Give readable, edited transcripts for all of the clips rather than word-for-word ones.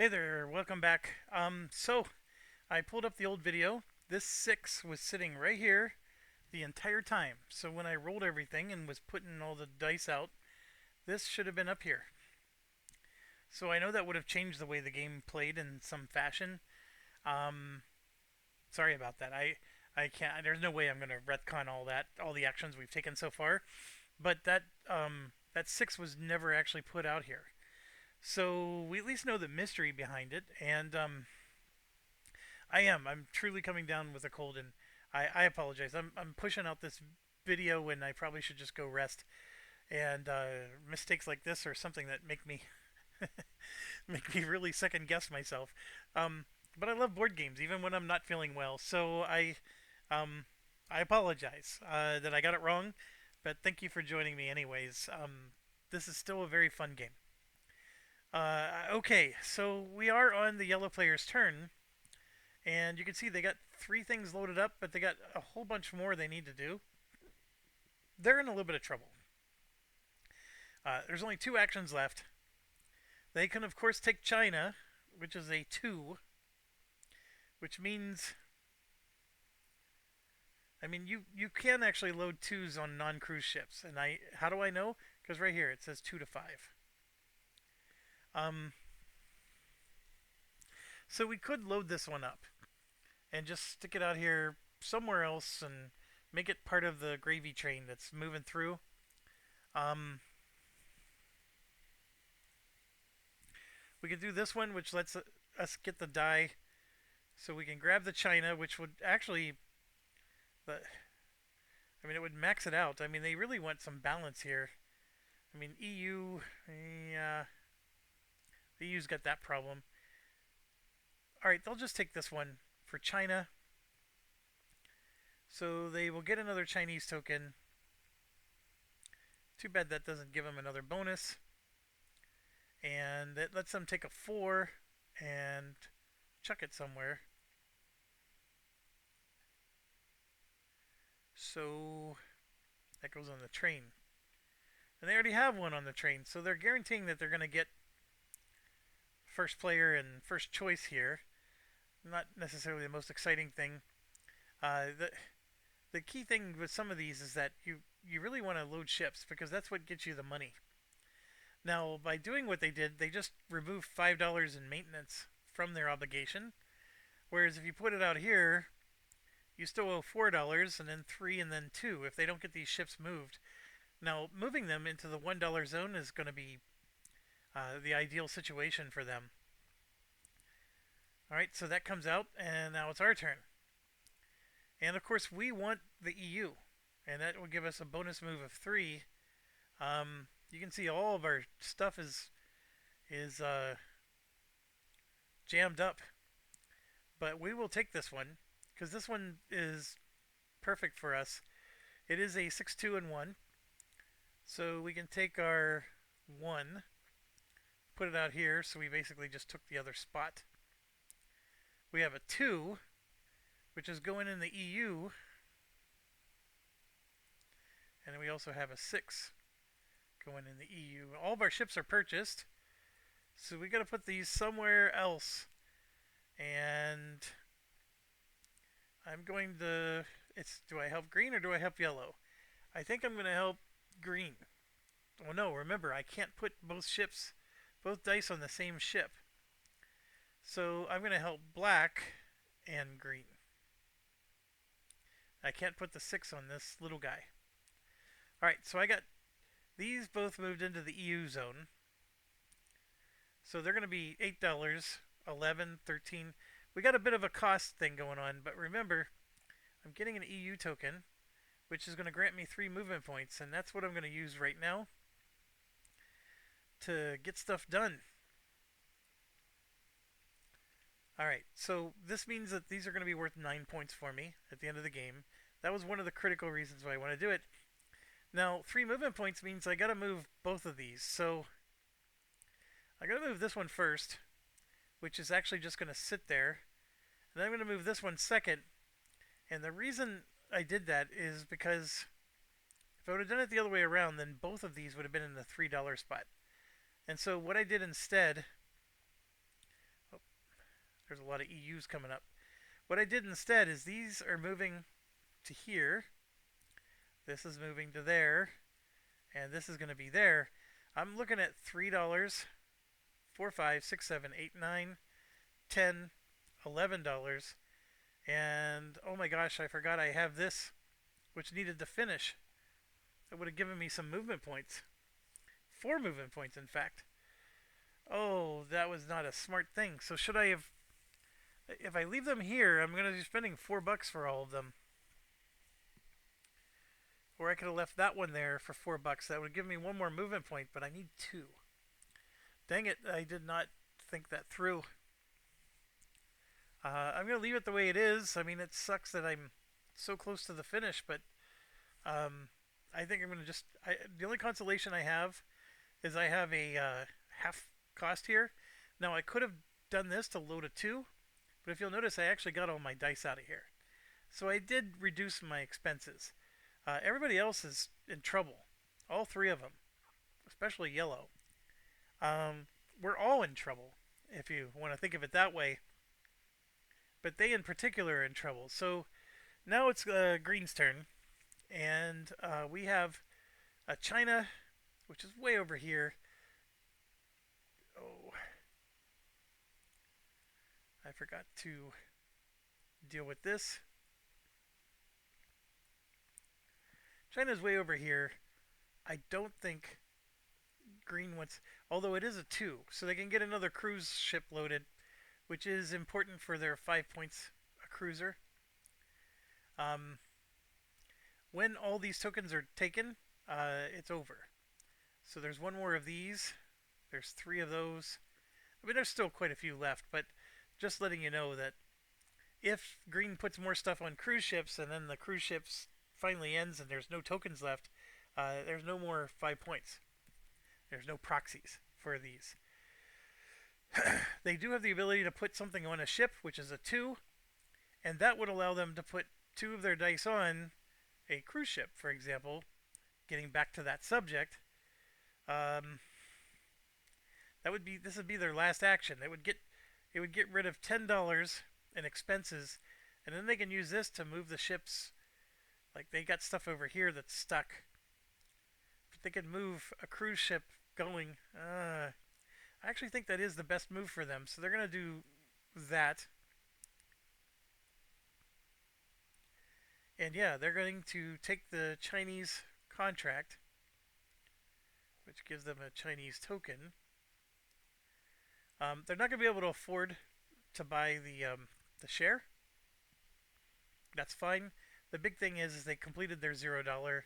Hey there, welcome back. So I pulled up the old video. This six was sitting right here the entire time. So when I rolled everything and was putting all the dice out, this should have been up here. So I know that would have changed the way the game played in some fashion. Um, Sorry about that. I can't. There's no way I'm gonna retcon all that, all the actions we've taken so far. But that six was never actually put out here. So we at least know the mystery behind it, and I am. I'm truly coming down with a cold, and I apologize. I'm pushing out this video when I probably should just go rest. And mistakes like this are something that make me really second guess myself. But I love board games, even when I'm not feeling well. So um, I apologize that I got it wrong. But thank you for joining me, anyways. This is still a very fun game. Okay, so we are on the yellow player's turn. And you can see they got three things loaded up, but they got a whole bunch more they need to do. They're in a little bit of trouble. There's only two actions left. They can, of course, take China, which is a 2, which means. I mean, you can actually load 2s on non cruise ships. And how do I know? Because right here it says 2 to 5. Um, so we could load this one up and just stick it out here somewhere else and make it part of the gravy train that's moving through. Um, we could do this one, which lets us get the die, so we can grab the China, which would actually, I mean, it would max it out. I mean, they really want some balance here. I mean, EU, yeah, the EU's got that problem. All right, they'll just take this one for China. So they will get another Chinese token. Too bad that doesn't give them another bonus. And it lets them take a 4 and chuck it somewhere. So that goes on the train. And they already have one on the train, so they're guaranteeing that they're going to get first player and first choice here. Not necessarily the most exciting thing. The key thing with some of these is that you really want to load ships because that's what gets you the money. Now, by doing what they did, they just removed $5 in maintenance from their obligation. Whereas if you put it out here, you still owe $4 and then 3 and then 2 if they don't get these ships moved. Now, moving them into the $1 zone is going to be the ideal situation for them. Alright, so that comes out, and now it's our turn. And of course, we want the EU, and that will give us a bonus move of 3. You can see all of our stuff is jammed up, but we will take this one because this one is perfect for us. It is a 6-2 and 1, so we can take our 1, put it out here, so we basically just took the other spot. We have a 2, which is going in the EU, and then we also have a 6 going in the EU. All of our ships are purchased, so we got to put these somewhere else. And I'm going to. Do I help green or do I help yellow? I think I'm going to help green. Oh no! Remember, I can't put both dice on the same ship. So I'm going to help black and green. I can't put the 6 on this little guy. Alright, so I got these both moved into the EU zone. So they're going to be $8, 11, 13. We got a bit of a cost thing going on, but remember, I'm getting an EU token, which is going to grant me 3 movement points, and that's what I'm going to use right now to get stuff done. Alright, so this means that these are going to be worth 9 points for me at the end of the game. That was one of the critical reasons why I want to do it. Now, 3 movement points means I got to move both of these. So I got to move this one first, which is actually just going to sit there. And then I'm going to move this one second. And the reason I did that is because if I would have done it the other way around, then both of these would have been in the $3 spot. And so what I did instead There's a lot of EUs coming up. What I did instead is these are moving to here. This is moving to there. And this is going to be there. I'm looking at $3, 4, 5, 6, 7, 8, 9, 10, $11. And oh my gosh, I forgot I have this, which needed to finish. That would have given me some movement points. 4 movement points, in fact. Oh, that was not a smart thing. So should I have... If I leave them here, I'm going to be spending $4 for all of them. Or I could have left that one there for $4. That would give me 1 more movement point, but I need 2. Dang it, I did not think that through. I'm going to leave it the way it is. I mean, it sucks that I'm so close to the finish, but I think I'm going to just... the only consolation I have is I have a half cost here. Now, I could have done this to load a 2, but if you'll notice, I actually got all my dice out of here. So I did reduce my expenses. Everybody else is in trouble. All 3 of them, especially yellow. We're all in trouble, if you want to think of it that way. But they in particular are in trouble. So now it's green's turn. And we have China, which is way over here. Oh, I forgot to deal with this. China's way over here. I don't think green wants... Although it is a 2, so they can get another cruise ship loaded, which is important for their 5 points a cruiser. When all these tokens are taken, it's over. So there's 1 more of these. There's 3 of those. I mean, there's still quite a few left, but just letting you know that if green puts more stuff on cruise ships and then the cruise ships finally ends and there's no tokens left, there's no more 5 points. There's no proxies for these. They do have the ability to put something on a ship, which is a 2, and that would allow them to put 2 of their dice on a cruise ship, for example. Getting back to that subject, this would be their last action. It would get rid of $10 in expenses, and then they can use this to move the ships. Like, they got stuff over here that's stuck. But they can move a cruise ship going. I actually think that is the best move for them, so they're going to do that. And yeah, they're going to take the Chinese contract, which gives them a Chinese token. They're not going to be able to afford to buy the share. That's fine. The big thing is they completed their $0,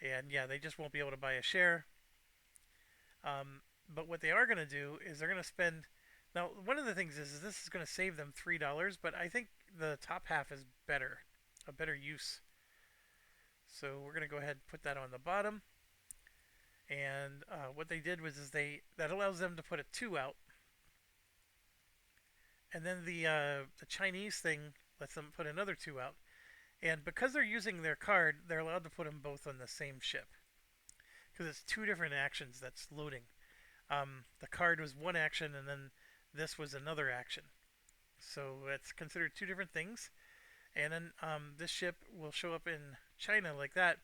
and yeah, they just won't be able to buy a share. But what they are going to do is they're going to spend... Now, one of the things is this is going to save them $3, but I think the top half is better, a better use. So we're going to go ahead and put that on the bottom. And what they did was that allows them to put a 2 out. And then the Chinese thing lets them put another 2 out. And because they're using their card, they're allowed to put them both on the same ship. Because it's 2 different actions that's loading. The card was 1 action, and then this was another action. So it's considered 2 different things. And then this ship will show up in China like that.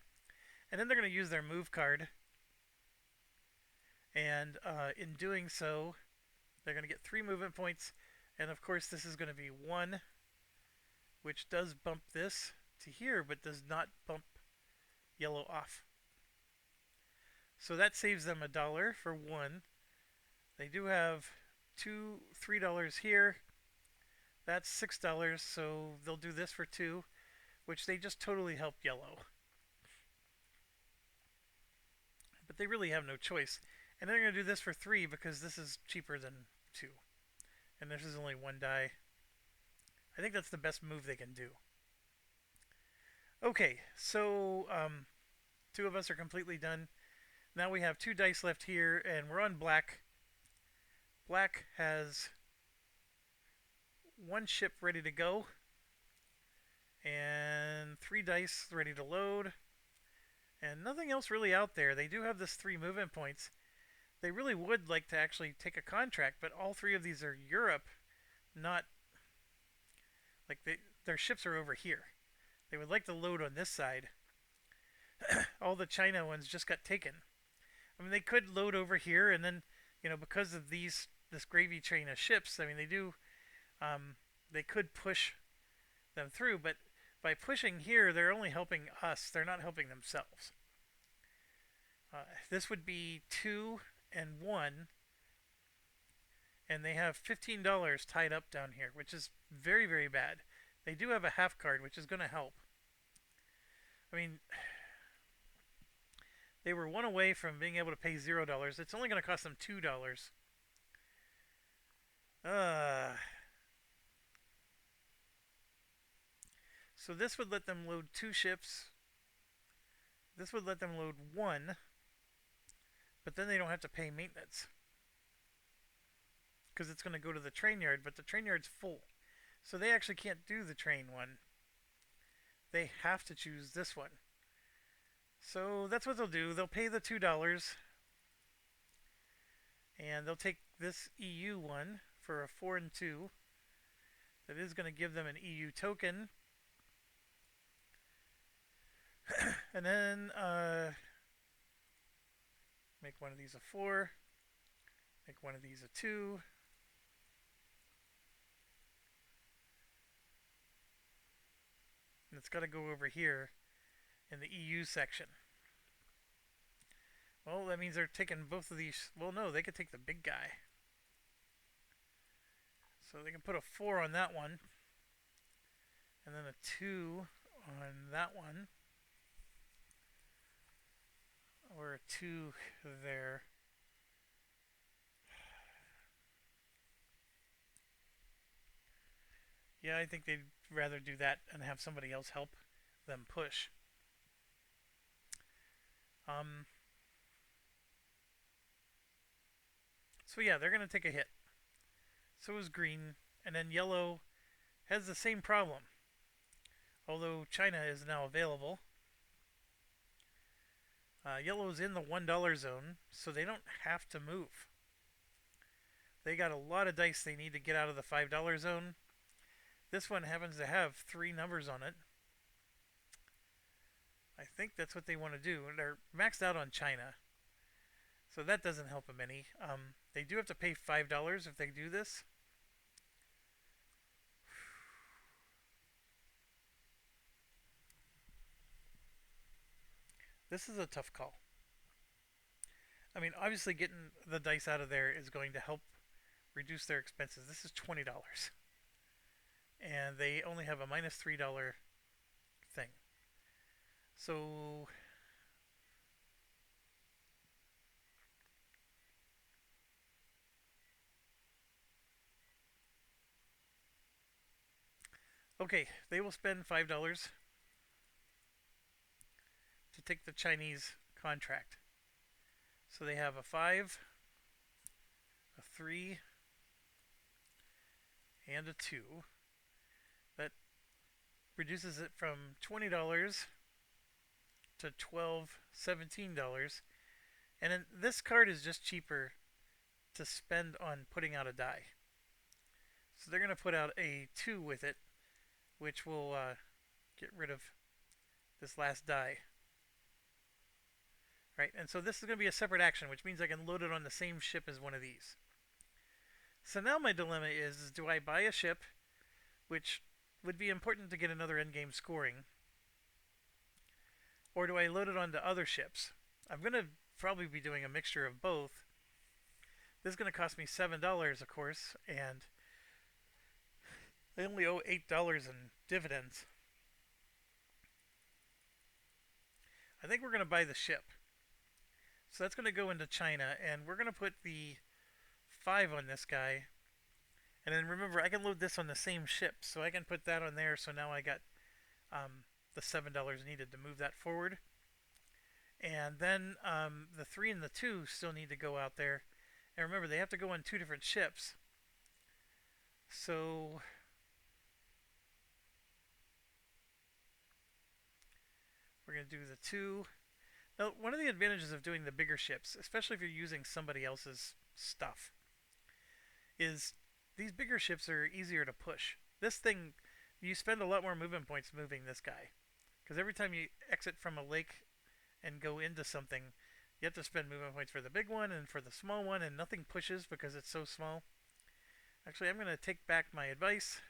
And then they're going to use their move card. And in doing so, they're going to get 3 movement points. And of course, this is going to be 1, which does bump this to here, but does not bump yellow off. So that saves them $1 for 1. They do have $3 here. That's $6, so they'll do this for 2, which they just totally helped yellow. But they really have no choice. And they're going to do this for 3 because this is cheaper than 2. And this is only 1 die. I think that's the best move they can do. Okay, so 2 of us are completely done. Now we have 2 dice left here, and we're on black. Black has 1 ship ready to go, and 3 dice ready to load, and nothing else really out there. They do have this 3 movement points. They really would like to actually take a contract, but all 3 of these are Europe, not Like their ships are over here. They would like to load on this side. All the China ones just got taken. I mean, they could load over here, and then, because of this gravy train of ships, I mean, um, they could push them through, but by pushing here, they're only helping us. They're not helping themselves. This would be 2 and 1, and they have $15 tied up down here, which is very, very bad. They do have a half card, which is going to help. I mean, they were one away from being able to pay $0. It's only going to cost them $2. Uh, so this would let them load 2 ships. This would let them load 1, but then they don't have to pay maintenance because it's going to go to the train yard, but the train yard's full. So they actually can't do the train one. They have to choose this one. So that's what they'll do. They'll pay the $2, and they'll take this EU one for a 4 and 2. That is going to give them an EU token. And then make one of these a 4. Make one of these a 2. And it's got to go over here in the EU section. Well, that means they're taking both of these. Well, no, they could take the big guy. So they can put a 4 on that one. And then a 2 on that one. Or a 2 there. Yeah, I think they'd rather do that and have somebody else help them push. Um, so yeah, they're going to take a hit. So is green, and then yellow has the same problem. Although China is now available. Yellow's in the $1 zone, so they don't have to move. They got a lot of dice they need to get out of the $5 zone. This one happens to have 3 numbers on it. I think that's what they want to do. They're maxed out on China, so that doesn't help them any. They do have to pay $5 if they do this. This is a tough call. I mean, obviously getting the dice out of there is going to help reduce their expenses. This is $20. And they only have a minus $3 thing. So okay, they will spend $5 to take the Chinese contract. So they have a 5, a 3, and a 2. That reduces it from $20 to $12, $17. And then this card is just cheaper to spend on putting out a die. So they're going to put out a 2 with it, which will get rid of this last die. Right, and so this is going to be a separate action, which means I can load it on the same ship as one of these. So now my dilemma is do I buy a ship, which would be important to get another endgame scoring, or do I load it onto other ships? I'm going to probably be doing a mixture of both. This is going to cost me $7, of course, and I only owe $8 in dividends. I think we're going to buy the ship. So that's going to go into China, and we're going to put the 5 on this guy. And then remember, I can load this on the same ship, so I can put that on there. So now I got the $7 needed to move that forward. And then the 3 and the 2 still need to go out there. And remember, they have to go on 2 different ships. So we're going to do the 2. Now, one of the advantages of doing the bigger ships, especially if you're using somebody else's stuff, is these bigger ships are easier to push. This thing you spend a lot more movement points moving this guy. Because every time you exit from a lake and go into something, you have to spend movement points for the big one and for the small one, and nothing pushes because it's so small. Actually, I'm going to take back my advice.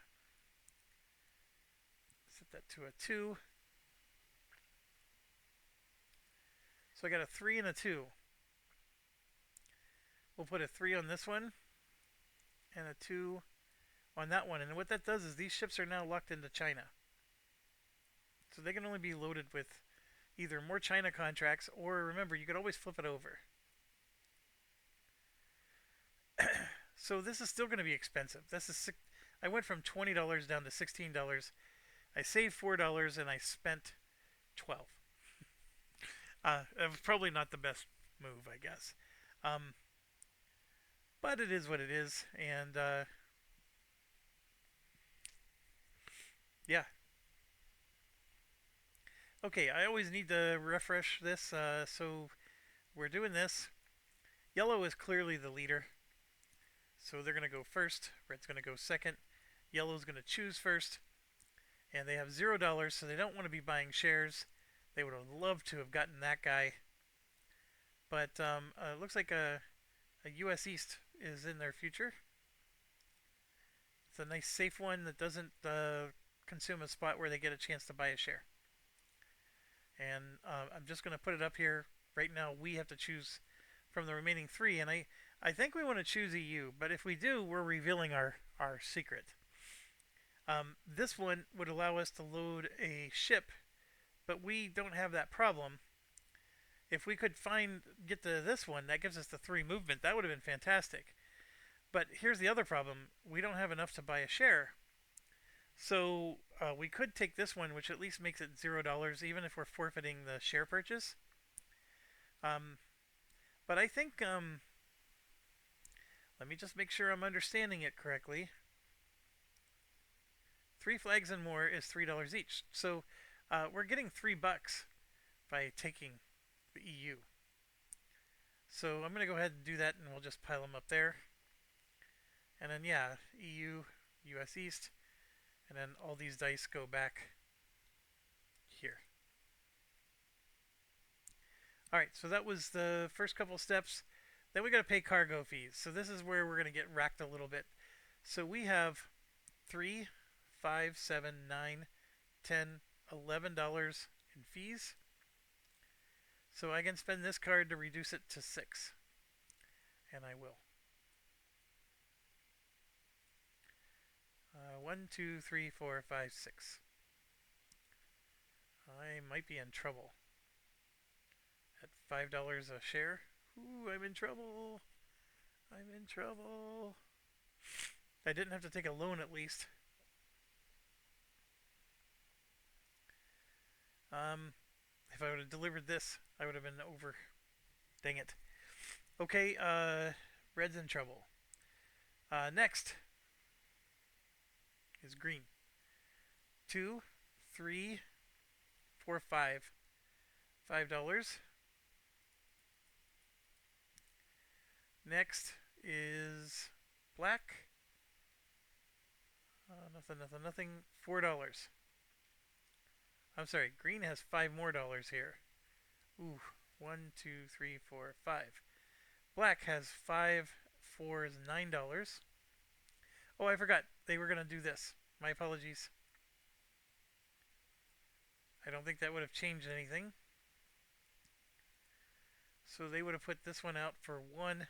Set that to a 2. So I got a 3 and a 2. We'll put a 3 on this one and a 2 on that one. And what that does is these ships are now locked into China. So they can only be loaded with either more China contracts, or remember, you could always flip it over. So this is still going to be expensive. I went from $20 down to $16. I saved $4 and I spent 12. It was probably not the best move, I guess. But it is what it is, and yeah. Okay, I always need to refresh this, so we're doing this. Yellow is clearly the leader, so they're going to go first. Red's going to go second. Yellow's going to choose first, and they have $0, so they don't want to be buying shares. They would have loved to have gotten that guy, but it looks like a U.S. East is in their future. It's a nice safe one that doesn't consume a spot where they get a chance to buy a share. And I'm just going to put it up here. Right now we have to choose from the remaining 3, and I think we want to choose EU, but if we do, we're revealing our secret. This one would allow us to load a ship, but we don't have that problem. If we could get to this one, that gives us the 3 movement. That would have been fantastic. But here's the other problem. We don't have enough to buy a share. So we could take this one, which at least makes it $0, even if we're forfeiting the share purchase. But I think, let me just make sure I'm understanding it correctly. 3 flags and more is $3 each. So we're getting $3 by taking the EU. So I'm going to go ahead and do that, and we'll just pile them up there. And then, yeah, EU, US East, and then all these dice go back here. Alright, so that was the first couple steps. Then we got to pay cargo fees. So this is where we're going to get racked a little bit. So we have 3, 5, 7, 9, 10, $11 in fees. So I can spend this card to reduce it to 6. And I will. 1, 2, 3, 4, 5, 6. I might be in trouble. At $5 a share. Ooh, I'm in trouble. I'm in trouble. I didn't have to take a loan at least. If I would have delivered this, I would have been over. Dang it. Okay, red's in trouble. Next is green. 2, 3, 4, 5. $5. Next is black. Nothing. $4. I'm sorry, green has $5 more here. Ooh, 1, 2, 3, 4, 5. Black has 5, 4 is $9. Oh, I forgot. They were going to do this. My apologies. I don't think that would have changed anything. So they would have put this one out for 1,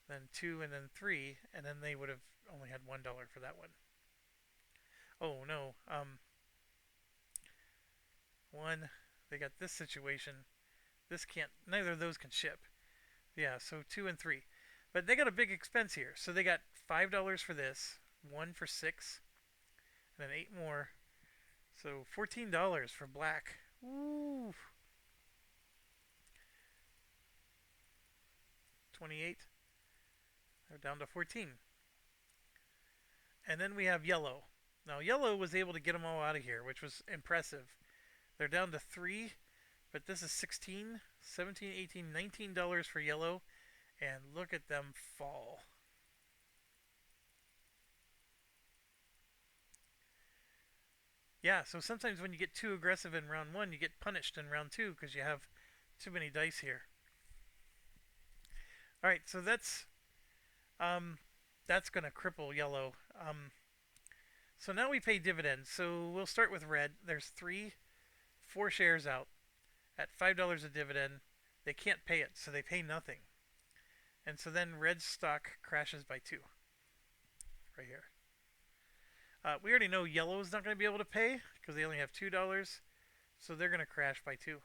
then 2, and then 3, and then they would have only had $1 for that one. Oh no. 1, they got this situation. This can't, neither of those can ship. Yeah, so 2 and 3. But they got a big expense here. So they got $5 for this, 1 for 6, and then 8 more. So $14 for black. Ooh. 28. They're down to 14. And then we have yellow. Now yellow was able to get them all out of here, which was impressive. They're down to 3, but this is 16, 17, 18, $19 for yellow, and look at them fall. Yeah, so sometimes when you get too aggressive in round one, you get punished in round two because you have too many dice here. All right, so um, that's gonna cripple yellow. So now we pay dividends. So we'll start with red. There's four shares out at $5 a dividend. They can't pay it, so they pay nothing. And so then red stock crashes by two, right here. We already know yellow's not going to be able to pay because they only have $2, so they're going to crash by two.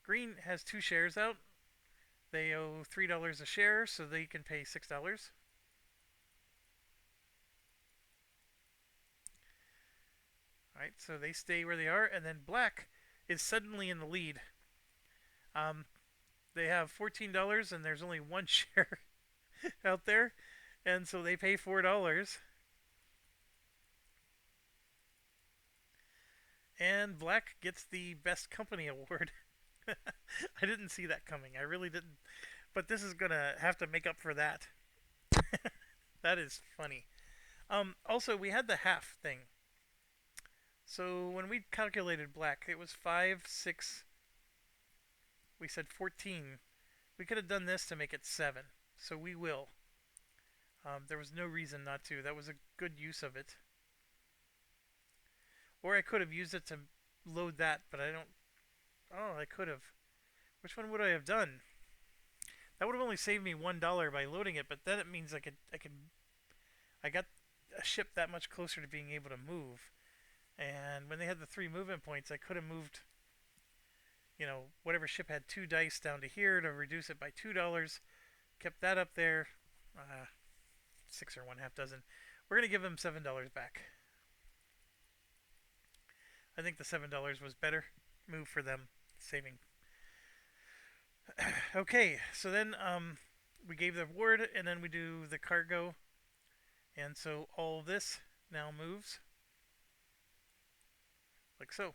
Green has two shares out. They owe $3 a share, so they can pay $6. All right, so they stay where they are, and then black is suddenly in the lead. Um, they have $14, and there's only one share out there, and so they pay $4. And black gets the best company award. I didn't see that coming. I really didn't. But this is gonna have to make up for that. That is funny. Also, we had the half thing. So when we calculated black, it was 5, 6. We said 14. We could have done this to make it 7. So we will. There was no reason not to. That was a good use of it. Or I could have used it to load that, but I don't. Oh, I could have. Which one would I have done? That would have only saved me $1 by loading it, but then it means I got a ship that much closer to being able to move. And when they had the 3 movement points, I could have moved, whatever ship had 2 dice down to here to reduce it by $2. Kept that up there, 6 or 1/2 dozen. We're gonna give them $7 back. I think the $7 was better move for them, saving. Okay, so then we gave the award, and then we do the cargo, and so all this now moves like so.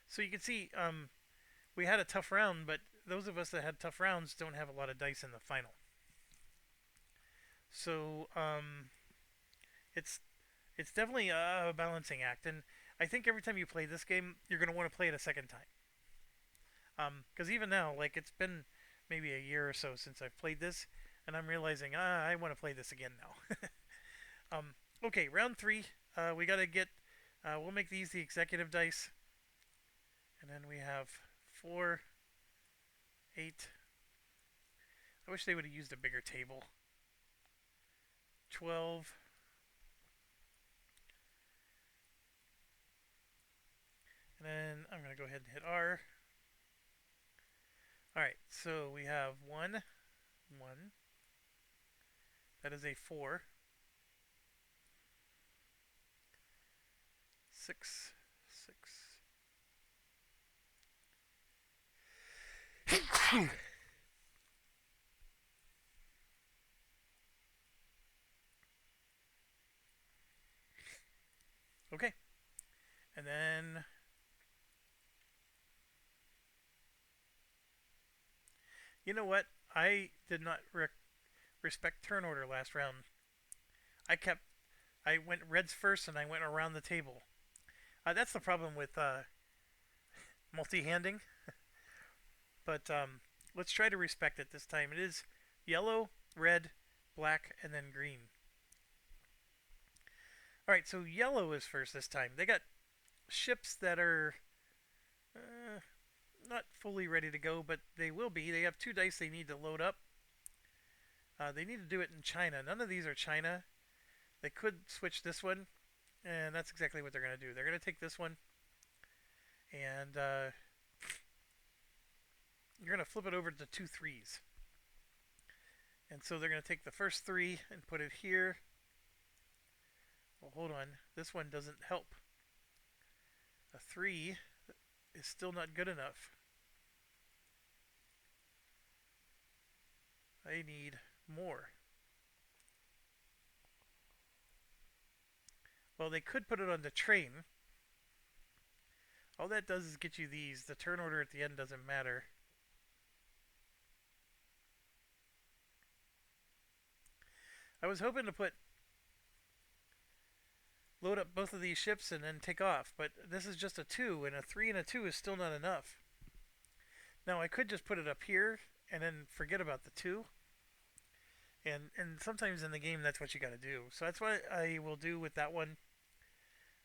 So you can see we had a tough round, but those of us that had tough rounds don't have a lot of dice in the final. So it's it's definitely a balancing act, and I think every time you play this game, you're going to want to play it a second time. Because even now, like it's been maybe a year or so since I've played this, and I'm realizing I want to play this again now. Okay, round three. We got to get. We'll make these the executive dice, and then we have 4, 8. I wish they would have used a bigger table. 12. And then I'm going to go ahead and hit R. Alright, so we have 1, 1. That is a 4. 6, 6. Okay. And then you know what? I did not respect turn order last round. I kept. I went reds first, and I went around the table. That's the problem with multi-handing. But let's try to respect it this time. It is yellow, red, black, and then green. All right, so yellow is first this time. They got ships that are not fully ready to go, but they will be. They have 2 dice they need to load up. They need to do it in China. None of these are China. They could switch this one, and that's exactly what they're going to do. They're going to take this one, and you're going to flip it over to 2 3s. And so they're going to take the first 3 and put it here. Well, hold on. This one doesn't help. A 3 is still not good enough. I need more. Well, they could put it on the train. All that does is get you these. The turn order at the end doesn't matter. I was hoping to put load up both of these ships and then take off. But this is just a 2, and a 3 and a 2 is still not enough. Now I could just put it up here and then forget about the 2. And sometimes in the game that's what you got to do. So that's what I will do with that one.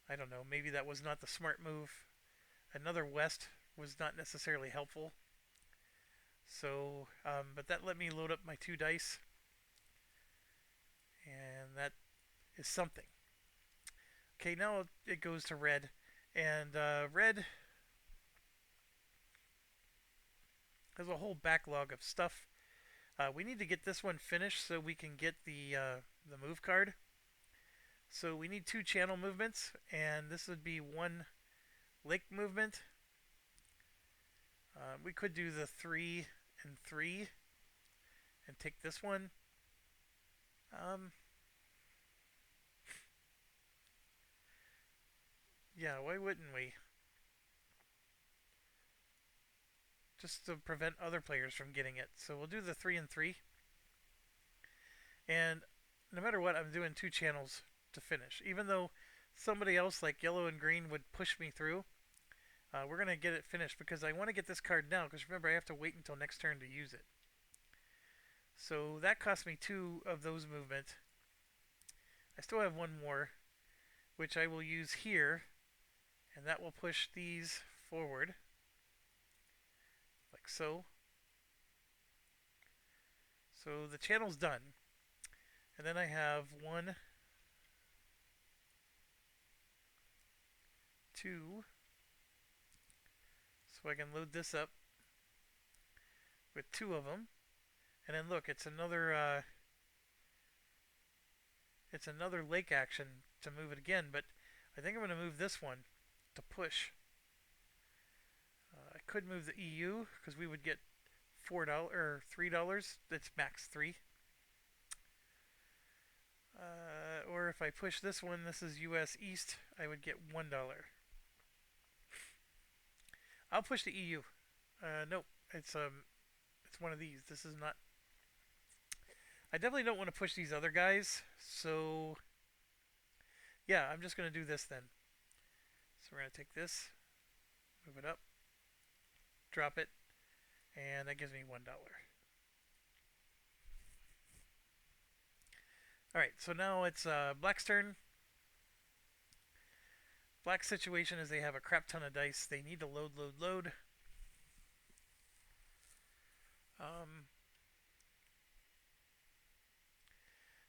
I don't know. Maybe that was not the smart move. Another west was not necessarily helpful. So, but that let me load up my 2 dice, and that is something. Okay, now it goes to red, and red has a whole backlog of stuff. We need to get this one finished so we can get the move card. So we need 2 channel movements, and this would be 1 lake movement. We could do the 3 and 3 and take this one. Yeah, why wouldn't we? Just to prevent other players from getting it. So we'll do the 3 and 3. And no matter what, I'm doing 2 channels to finish. Even though somebody else like yellow and green would push me through, we're going to get it finished because I want to get this card now, because remember I have to wait until next turn to use it. So that cost me 2 of those movement. I still have 1 more, which I will use here, and that will push these forward, like so. So the channel's done. And then I have 1, 2, so I can load this up with 2 of them. And then look, it's another lake action to move it again, but I think I'm going to move this one to push. I could move the EU because we would get $4 or $3. That's max 3. Or if I push this one, this is US East, I would get $1. I'll push the EU. Nope, it's one of these. This is not. I definitely don't want to push these other guys, so yeah, I'm just going to do this then. So we're going to take this, move it up, drop it, and that gives me $1. Alright, so now it's Black's turn. Black's situation is they have a crap ton of dice. They need to load, load, load.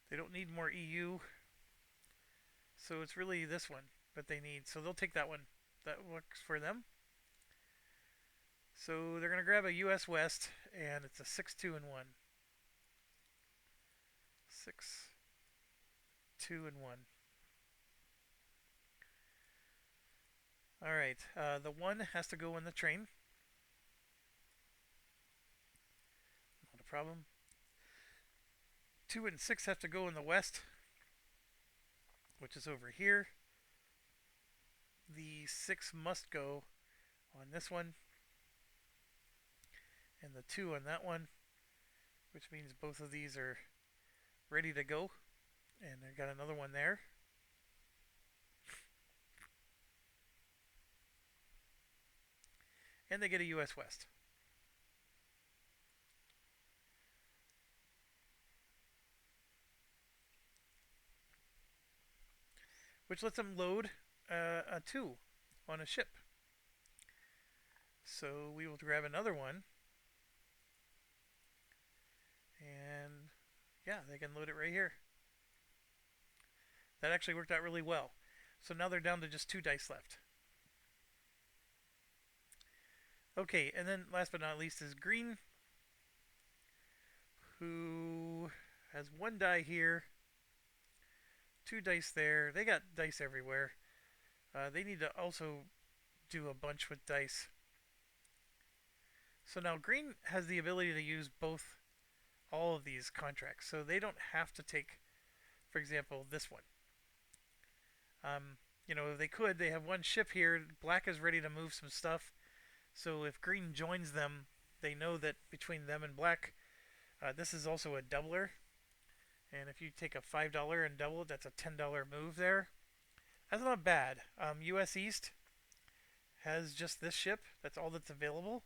They don't need more EU. So it's really this one that they need. So they'll take that one. That works for them. So they're going to grab a US West, and it's a 6, 2, and 1. 6, 2, and 1. Alright, the 1 has to go in the train. Not a problem. 2 and 6 have to go in the west, which is over here. The 6 must go on this one, and the 2 on that one, which means both of these are ready to go. And I got another one there. And they get a US West. Which lets them load a 2 on a ship. So we will grab another one. And yeah, they can load it right here. That actually worked out really well. So now they're down to just 2 dice left. Okay, and then last but not least is green, who has 1 die here, 2 dice there. They got dice everywhere. They need to also do a bunch with dice. So now green has the ability to use all of these contracts. So they don't have to take, for example, this one. You know, they could. They have 1 ship here. Black is ready to move some stuff. So if green joins them, they know that between them and black, this is also a doubler. And if you take a $5 and double it, that's a $10 move there. That's not bad. U.S. East has just this ship. That's all that's available.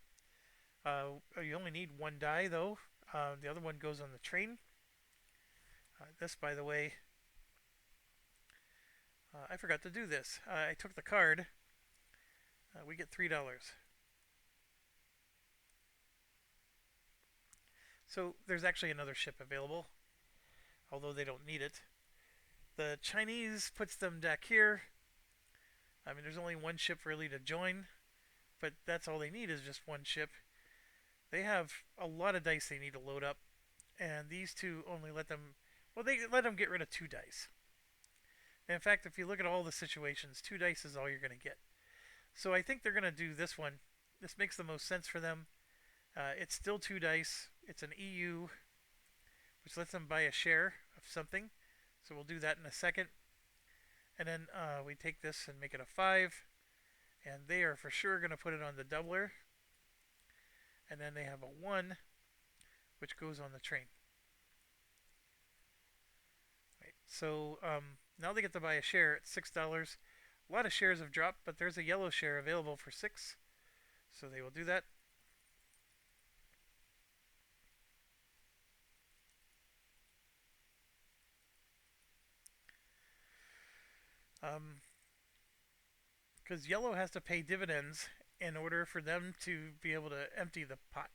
You only need one die though. The other one goes on the train. This, by the way, I forgot to do this. I took the card. We get $3. So there's actually another ship available, although they don't need it. The Chinese puts them back here. I mean, there's only one ship really to join, but that's all they need is just one ship. They have a lot of dice they need to load up, and these two only let them. Well, they let them get rid of two dice. And in fact, if you look at all the situations, two dice is all you're going to get. So I think they're going to do this one. This makes the most sense for them. It's still two dice. It's an EU, which lets them buy a share of something. So we'll do that in a second. And then we take this and make it a 5. And they are for sure going to put it on the doubler. And then they have a 1, which goes on the train. Right. So now they get to buy a share at $6. A lot of shares have dropped, but there's a yellow share available for 6. So they will do that. Because yellow has to pay dividends in order for them to be able to empty the pot.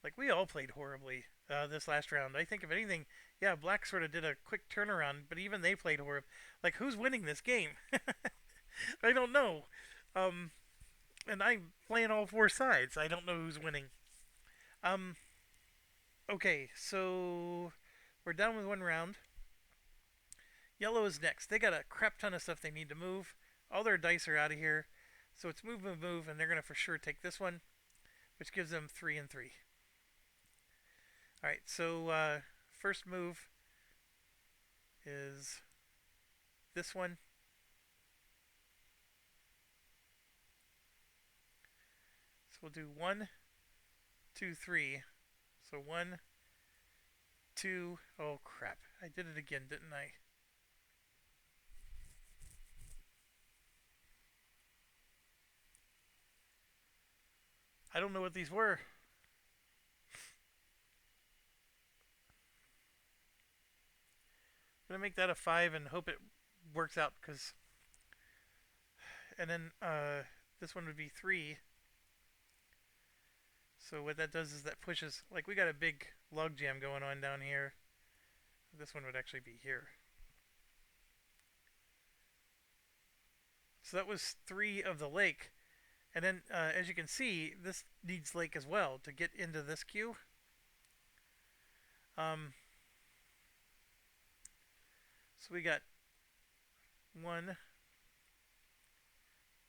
Like, we all played horribly this last round. I think, if anything, yeah, black sort of did a quick turnaround, but even they played horribly. Like, who's winning this game? I don't know. Um, and I'm playing all four sides. I don't know who's winning. Um, okay, so we're done with one round. Yellow is next. They got a crap ton of stuff they need to move. All their dice are out of here. So it's move, move, move, and they're going to for sure take this one, which gives them 3 and 3. Alright, so first move is this one. So we'll do 1, 2, 3. So 1, 2. Oh crap. I did it again, didn't I? I don't know what these were. I'm going to make that a 5 and hope it works out, because. And then this one would be 3. So what that does is that pushes. Like, we got a big log jam going on down here. This one would actually be here. So that was 3 of the lake. And then, as you can see, this needs lake as well to get into this queue. So we got 1,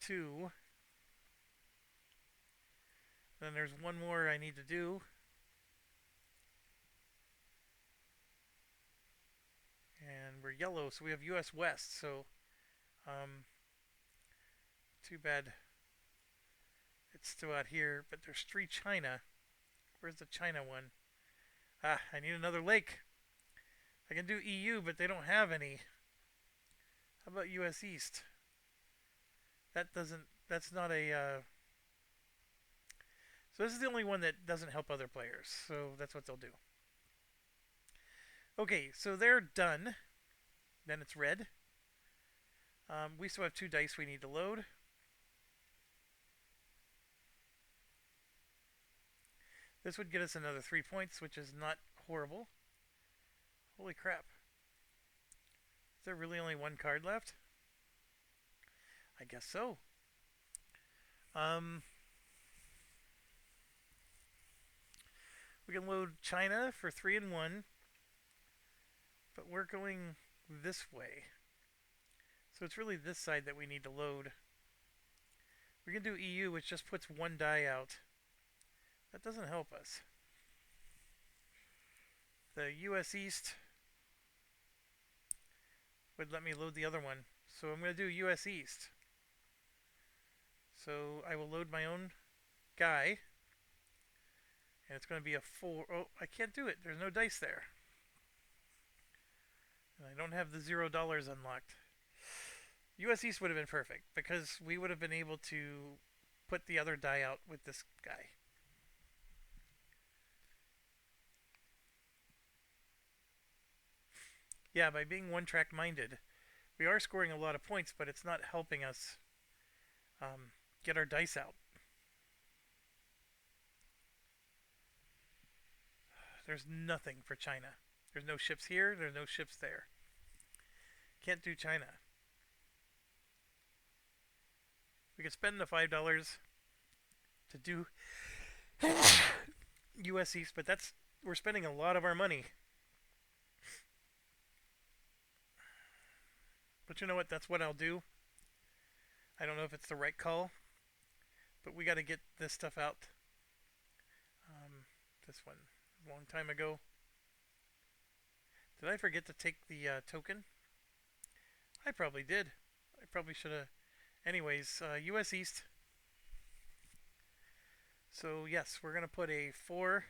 2. Then there's one more I need to do. And we're yellow, so we have US West. So, too bad it's still out here. But there's 3 China. Where's the China one? Ah, I need another lake. I can do EU, but they don't have any. How about US East? That doesn't. That's not a. So this is the only one that doesn't help other players. So that's what they'll do. Okay, so they're done. Then it's red. We still have 2 dice we need to load. This would get us another 3 points, which is not horrible. Holy crap. Is there really only one card left? I guess so. We can load China for 3 and 1. But we're going this way. So it's really this side that we need to load. We can do EU, which just puts 1 die out. That doesn't help us. The US East would let me load the other one. So I'm going to do US East. So I will load my own guy. And it's going to be a 4. Oh, I can't do it. There's no dice there. And I don't have the $0 unlocked. US East would have been perfect because we would have been able to put the other die out with this guy. Yeah, by being one track minded, we are scoring a lot of points, but it's not helping us um, get our dice out. There's nothing for China. There's no ships here, there's no ships there. Can't do China. We could spend the $5 to do US East, but we're spending a lot of our money. But you know what? That's what I'll do. I don't know if it's the right call, but we got to get this stuff out. This one, a long time ago. Did I forget to take the token? I probably did. I probably should have. Anyways, US East. So yes, we're gonna put a 4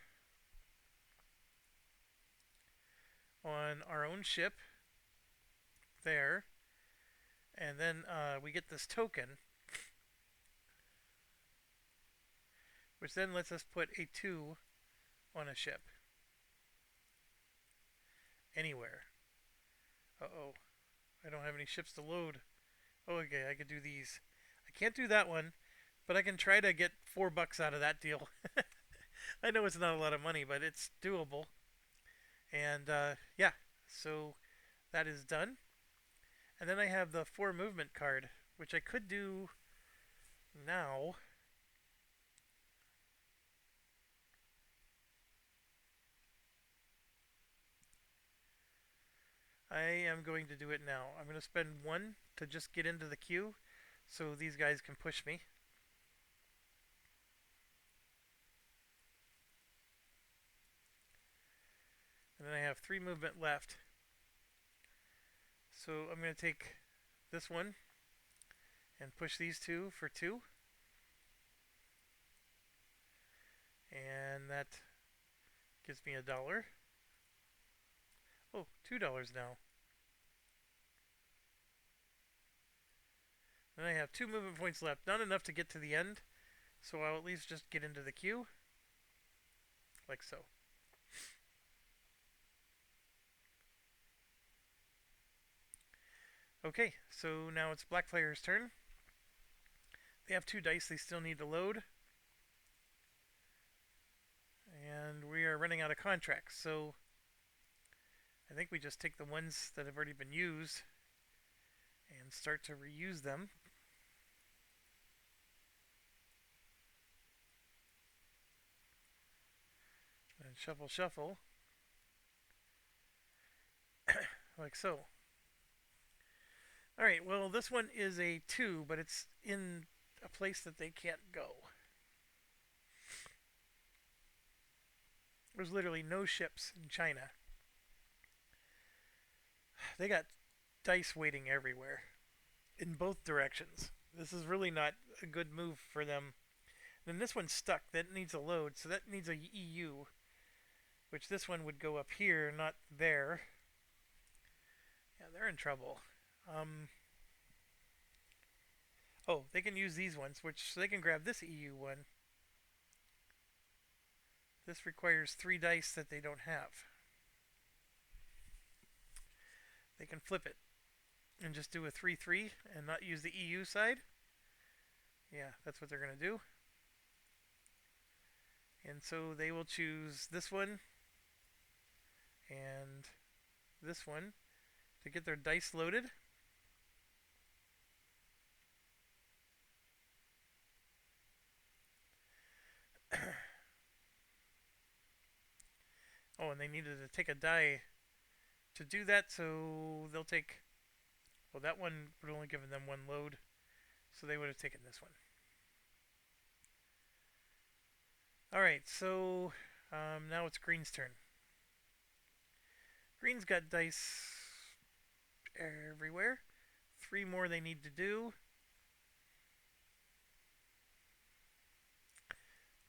on our own ship there, and then we get this token, which then lets us put a 2 on a ship anywhere. Uh-oh, I don't have any ships to load. Oh, okay, I could do these. I can't do that one, but I can try to get $4 out of that deal. I know it's not a lot of money, but it's doable. And yeah, so that is done. And then I have the 4 movement card, which I could do now. I am going to do it now. I'm going to spend 1 to just get into the queue so these guys can push me. And then I have 3 movement left. So I'm going to take this one and push these 2 for 2. And that gives me $1. Oh, $2 now. Then I have 2 movement points left. Not enough to get to the end, so I'll at least just get into the queue. Like so. Okay, so now it's black player's turn. They have 2 dice they still need to load. And we are running out of contracts, so I think we just take the ones that have already been used and start to reuse them. And shuffle, shuffle. Like so. Alright, well, this one is a 2, but it's in a place that they can't go. There's literally no ships in China. They got dice waiting everywhere, in both directions. This is really not a good move for them. Then this one's stuck. That needs a load, so that needs a EU, which this one would go up here, not there. Yeah, they're in trouble. Oh, they can use these ones, which so they can grab this EU one. This requires 3 dice that they don't have. They can flip it and just do a 3-3 and not use the EU side. Yeah, that's what they're going to do. And so they will choose this one and this one to get their dice loaded. Oh, and they needed to take a die to do that, so they'll take... Well, that one would only given them 1 load, so they would have taken this one. Alright, so now it's green's turn. Green's got dice everywhere. 3 more they need to do.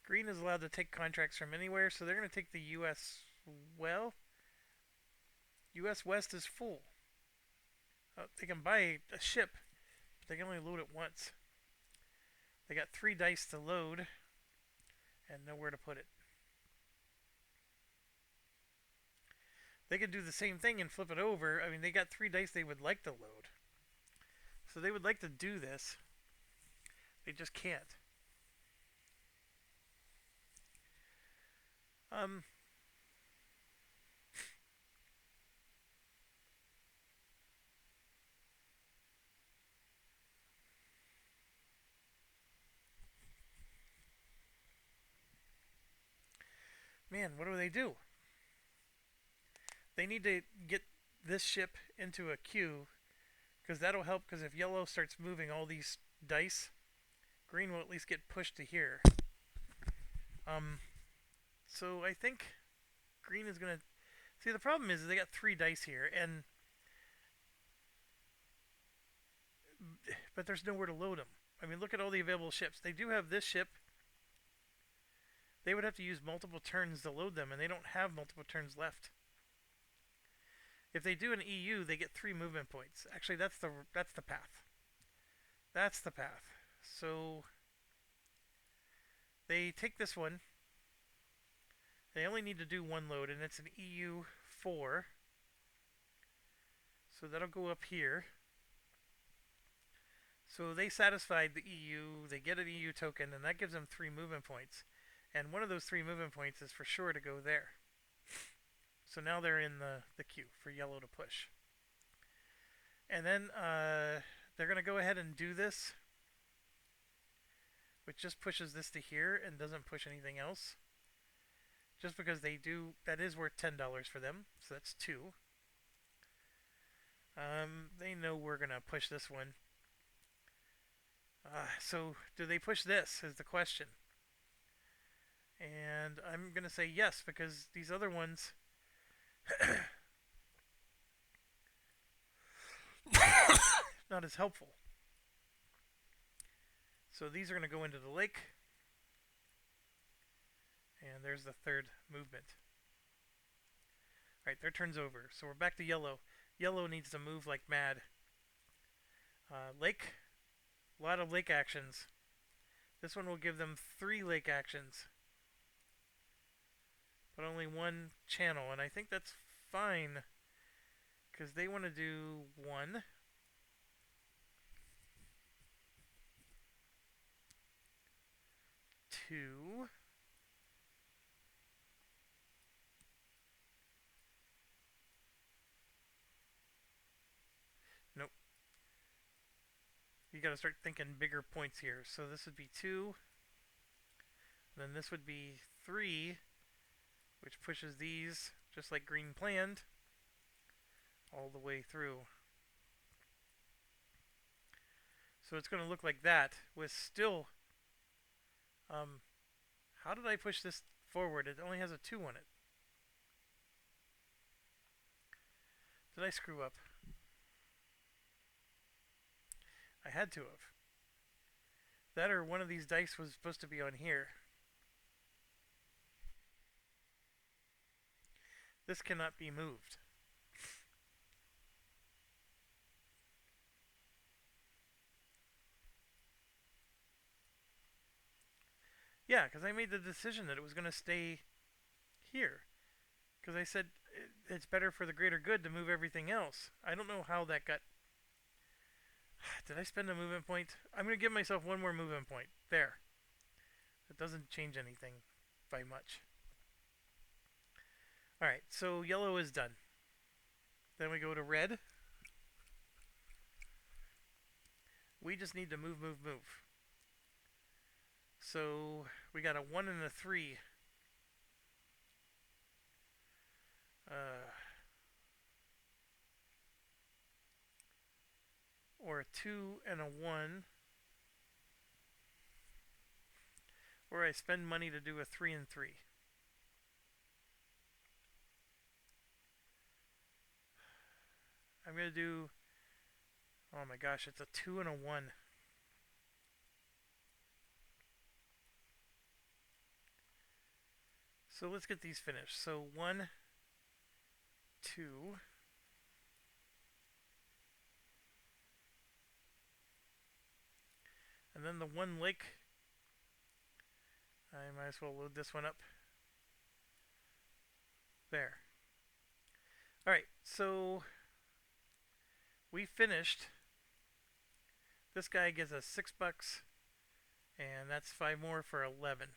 Green is allowed to take contracts from anywhere, so they're going to take the US. Well, US West is full. They can buy a ship, but they can only load it once. They got 3 dice to load and nowhere to put it. They could do the same thing and flip it over. I mean, they got 3 dice they would like to load. So they would like to do this. They just can't. Um, Man, what do they do? They need to get this ship into a queue because that'll help. Because if yellow starts moving all these dice, green will at least get pushed to here. Um, so I think green is gonna see. The problem is they got 3 dice here, but there's nowhere to load them. I mean, look at all the available ships. They do have this ship. They would have to use multiple turns to load them, and they don't have multiple turns left. If they do an EU, they get 3 movement points. Actually, that's the path. That's the path. So they take this one. They only need to do 1 load, and it's an EU 4. So that'll go up here. So they satisfied the EU. They get an EU token, and that gives them 3 movement points. And one of those 3 movement points is for sure to go there. So now they're in the queue for yellow to push. And then they're going to go ahead and do this, which just pushes this to here and doesn't push anything else. Just because they do, that is worth $10 for them, so that's 2. They know we're going to push this one. So do they push this is the question. And I'm going to say yes, because these other ones not as helpful. So these are going to go into the lake. And there's the 3rd movement. Alright, their turn's over. So we're back to yellow. Yellow needs to move like mad. Lake. A lot of lake actions. This one will give them 3 lake actions. But only 1 channel. And I think that's fine. Because they want to do 1. Two. Nope. You gotta start thinking bigger points here. So this would be 2. Then this would be 3, which pushes these, just like green planned, all the way through. So it's going to look like that with still... how did I push this forward? It only has a 2 on it. Did I screw up? I had to have. That or one of these dice was supposed to be on here. This cannot be moved. Yeah, because I made the decision that it was going to stay here. Because I said it's better for the greater good to move everything else. I don't know how that got... Did I spend a movement point? I'm going to give myself 1 more movement point. There. It doesn't change anything by much. Alright, so yellow is done. Then we go to red. We just need to move, move, move. So we got a 1 and a 3. Or a 2 and a 1. Or I spend money to do a 3 and 3. I'm going to do... Oh my gosh, it's a 2 and a 1. So let's get these finished. So 1, 2. And then the one lake, I might as well load this one up. There. Alright, so we finished. This guy gives us $6, and that's 5 more for 11.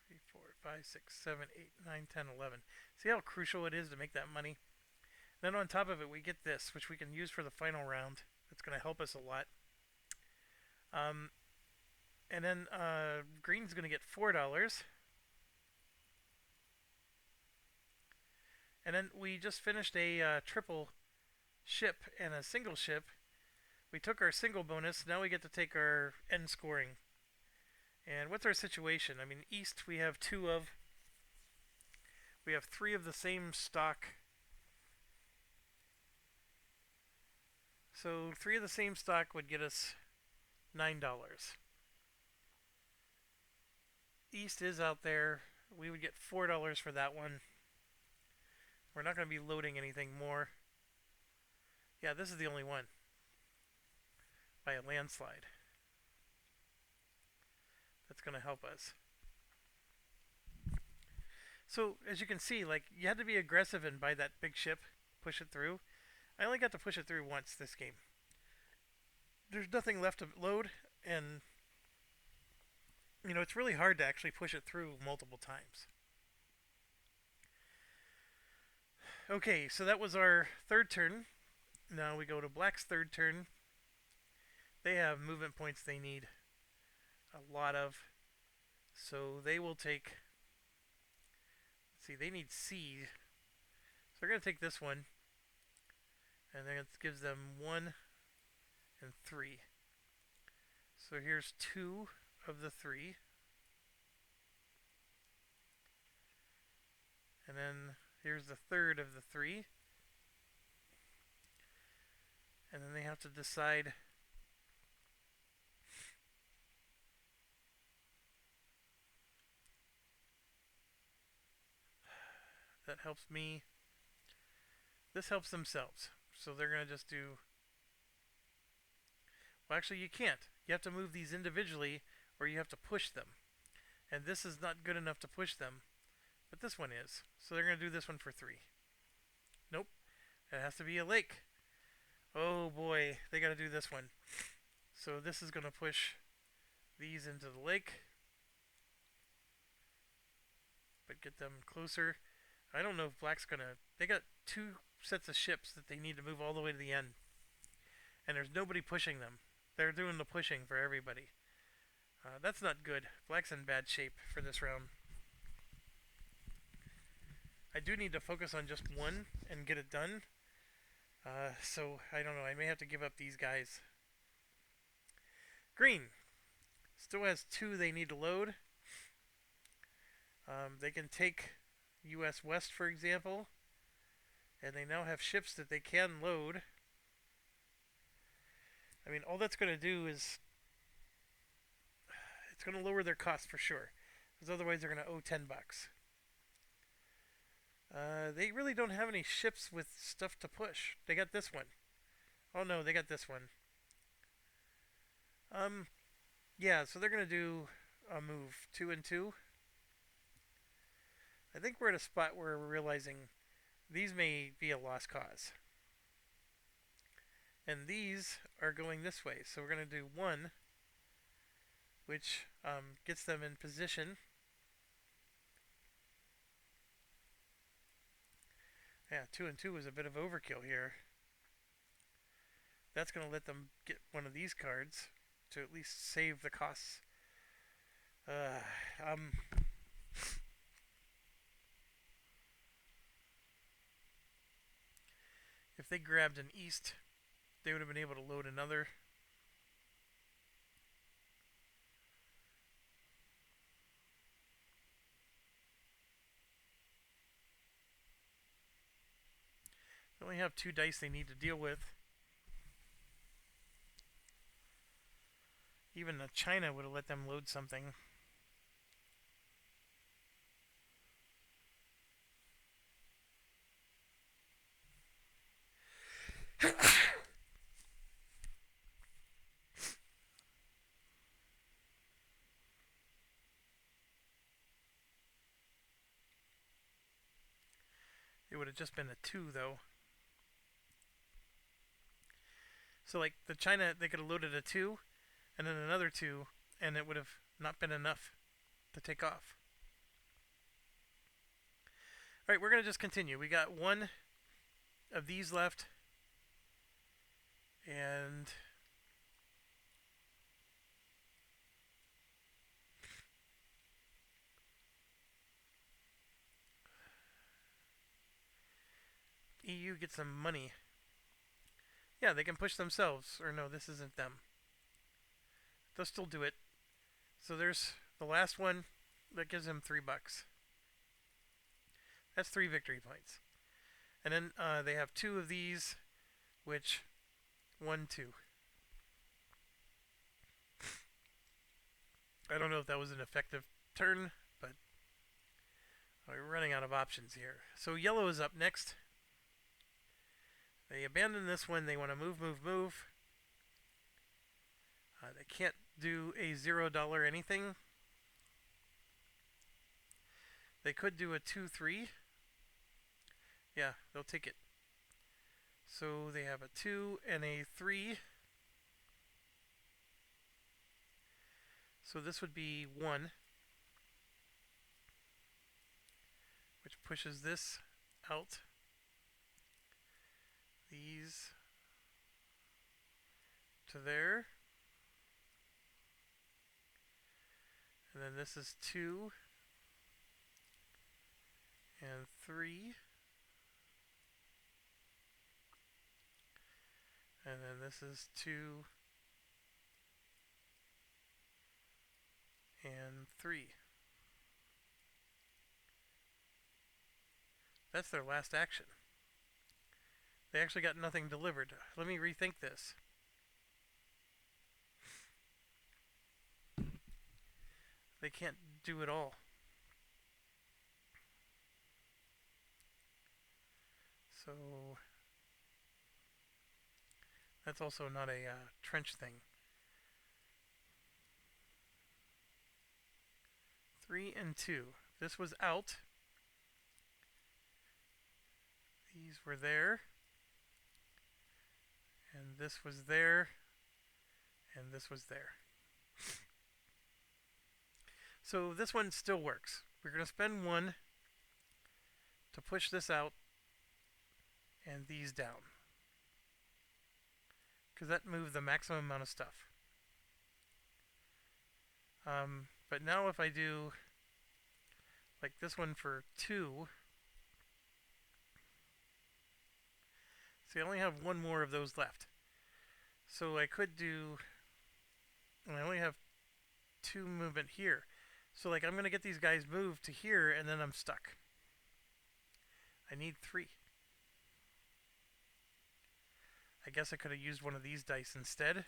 2, 3, 4, 5, 6, 7, 8, 9, 10, 11. See how crucial it is to make that money? Then on top of it, we get this, which we can use for the final round. It's going to help us a lot. Um, and then green's going to get $4. And then we just finished a triple ship and a single ship. We took our single bonus. Now we get to take our end scoring. And what's our situation? I mean, east we have two of. We have three of the same stock. So 3 of the same stock would get us $9. East is out there. We would get $4 for that one. We're not going to be loading anything more. Yeah, this is the only one. By a landslide. That's going to help us. So, as you can see, like, you had to be aggressive and buy that big ship. Push it through. I only got to push it through once this game. There's nothing left to load, and you know, it's really hard to actually push it through multiple times. Okay, so that was our third turn. Now we go to black's third turn. They have movement points they need a lot of. So they will take, let's see, they need C. So they're going to take this one. And then it gives them 1 and 3. So here's 2 of the 3. And then here's the third of the 3. And then they have to decide that helps me. This helps themselves. So they're going to just do. Well, actually, you can't. You have to move these individually, or you have to push them. And this is not good enough to push them, but this one is. So they're going to do this one for 3. Nope. It has to be a lake. Oh boy, they got to do this one. So this is going to push these into the lake, but get them closer. I don't know if black's going to. They got 2 sets of ships that they need to move all the way to the end. And there's nobody pushing them. They're doing the pushing for everybody. That's not good. Black's in bad shape for this round. I do need to focus on just one and get it done. So, I don't know. I may have to give up these guys. Green still has 2 they need to load. They can take US West, for example. And they now have ships that they can load. I mean, all that's going to do is it's going to lower their cost for sure, because otherwise they're going to owe $10. They really don't have any ships with stuff to push. They got this one. Oh no, they got this one. Yeah, so they're going to do a move 2 and 2. I think we're at a spot where we're realizing these may be a lost cause. And these are going this way. So we're going to do 1, which gets them in position. Yeah, 2 and 2 is a bit of overkill here. That's going to let them get one of these cards to at least save the costs. If they grabbed an east, they would have been able to load another. They only have 2 dice they need to deal with. Even China would have let them load something. It would have just been a 2 though. So like the China, they could have loaded a 2 and then another 2, and it would have not been enough to take off. All right, we're going to just continue. We got one of these left, and EU gets some money. Yeah, they can push themselves. Or no, this isn't them. They'll still do it. So there's the last one that gives them $3. That's 3 victory points. And then they have 2 of these, which 1, 2. I don't know if that was an effective turn, but we're running out of options here. So yellow is up next. They abandon this one. They want to move, move, move. They can't do a $0 anything. They could do a 2-3. Yeah, they'll take it. So they have a 2 and a 3. So this would be 1, which pushes this out. These to there. And then this is 2 and 3. And then this is 2 and 3. That's their last action. They actually got nothing delivered. Let me rethink this. They can't do it all. So that's also not a trench thing. 3 and 2. This was out. These were there. And this was there. And this was there. So this one still works. We're going to spend 1 to push this out and these down, because that moved the maximum amount of stuff. But now if I do like this one for 2, see, I only have 1 more of those left. So I could do, and I only have 2 movement here. So like I'm going to get these guys moved to here, and then I'm stuck. I need 3. I guess I could have used one of these dice instead.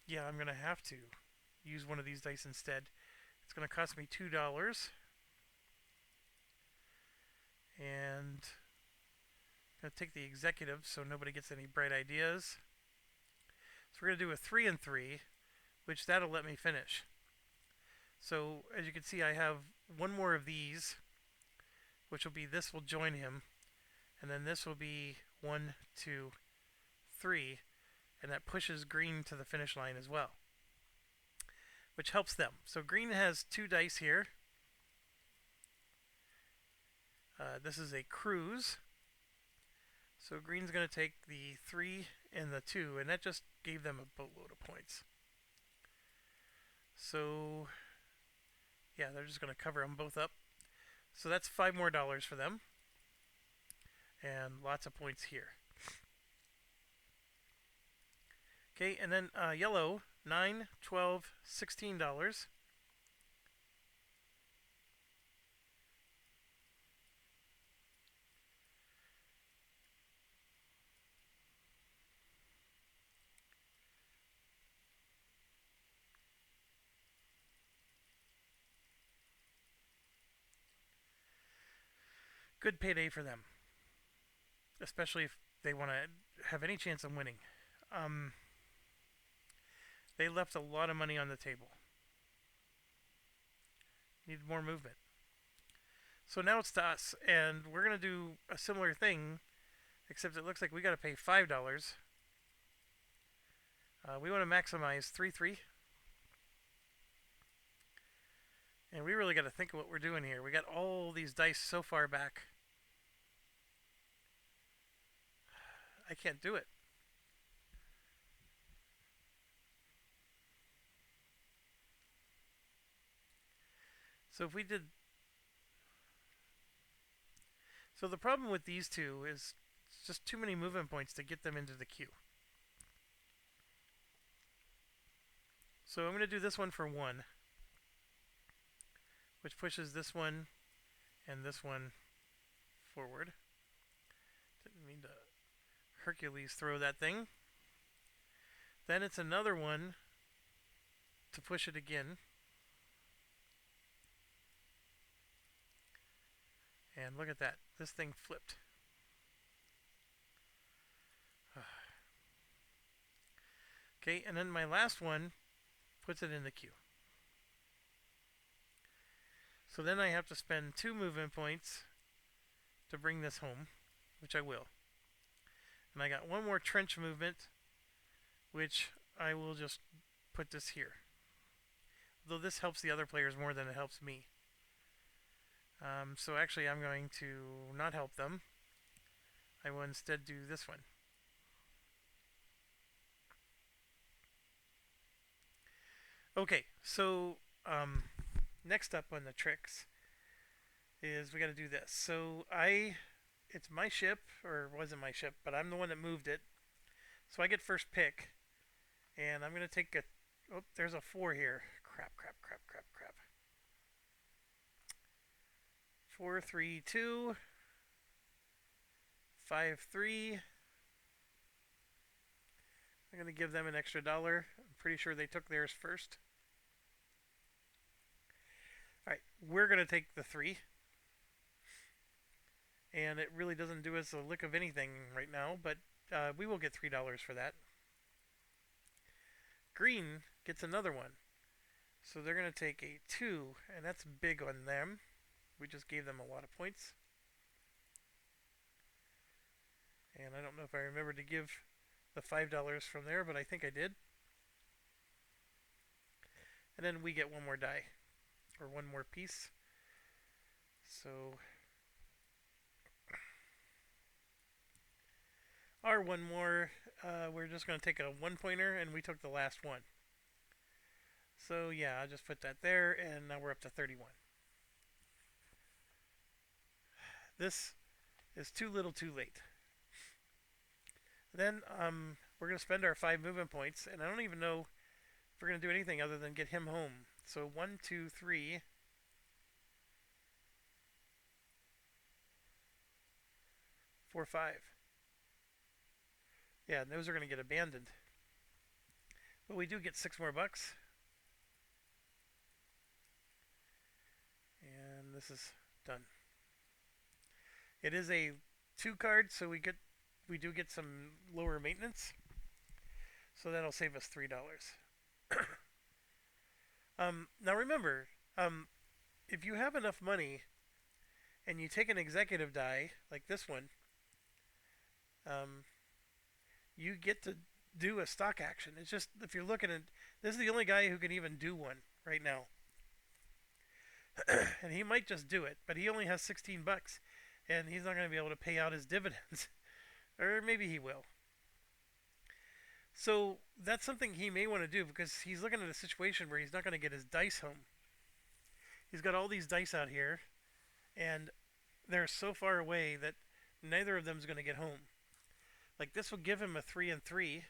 Yeah, I'm going to have to use one of these dice instead. It's going to cost me $2. And I'm going to take the executive so nobody gets any bright ideas. So we're going to do a 3 and 3, which that'll let me finish. So as you can see, I have 1 more of these, which will be, this will join him, and then this will be 1, 2, 3, and that pushes green to the finish line as well, which helps them. So green has 2 dice here. This is a cruise. So green's going to take the 3 and the 2, and that just gave them a boatload of points. So yeah, they're just going to cover them both up. So that's $5 more for them, and lots of points here. Okay, and then yellow, $9, $12, $16. Good payday for them, especially if they want to have any chance of winning. They left a lot of money on the table. Need more movement. So now it's to us, and we're gonna do a similar thing, except it looks like we gotta pay $5. We want to maximize 3-3, and we really got to think of what we're doing here. We got all these dice so far back. I can't do it. So if we did... So the problem with these two is it's just too many movement points to get them into the queue. So I'm going to do this one for 1, which pushes this one and this one forward. Didn't mean to Hercules throw that thing. Then it's another one to push it again. And look at that. This thing flipped. Okay, and then my last one puts it in the queue. So then I have to spend 2 movement points to bring this home, which I will. And I got 1 more trench movement, which I will just put this here. Though this helps the other players more than it helps me. So actually I'm going to not help them. I will instead do this one. Okay, so next up on the tricks is we got to do this. So it's my ship, or it wasn't my ship, but I'm the one that moved it. So I get first pick, and I'm going to take a... Oh, there's a 4 here. Crap. 4, 3, 2, 5, 3. I'm going to give them an extra $1. I'm pretty sure they took theirs first. Alright, we're going to take the 3. And it really doesn't do us a lick of anything right now, but we will get $3 for that. Green gets another one. So they're going to take a 2, and that's big on them. We just gave them a lot of points. And I don't know if I remember to give the $5 from there, but I think I did. And then we get 1 more die, or 1 more piece. So our 1 more, we're just going to take a 1-pointer, and we took the last one. So yeah, I'll just put that there, and now we're up to 31. This is too little too late. Then we're going to spend our 5 movement points, and I don't even know if we're going to do anything other than get him home. So 1, 2, 3. 4, 5. Yeah, those are going to get abandoned. But we do get 6 more bucks. And this is done. It is a 2 card, so we do get some lower maintenance. So that'll save us $3. Now remember, if you have enough money and you take an executive die, like this one, you get to do a stock action. It's just, if you're looking at, this is the only guy who can even do one right now. And he might just do it, but he only has 16 bucks. And he's not going to be able to pay out his dividends. Or maybe he will. So that's something he may want to do, because he's looking at a situation where he's not going to get his dice home. He's got all these dice out here, and they're so far away that neither of them is going to get home. Like, this will give him a 3 and 3.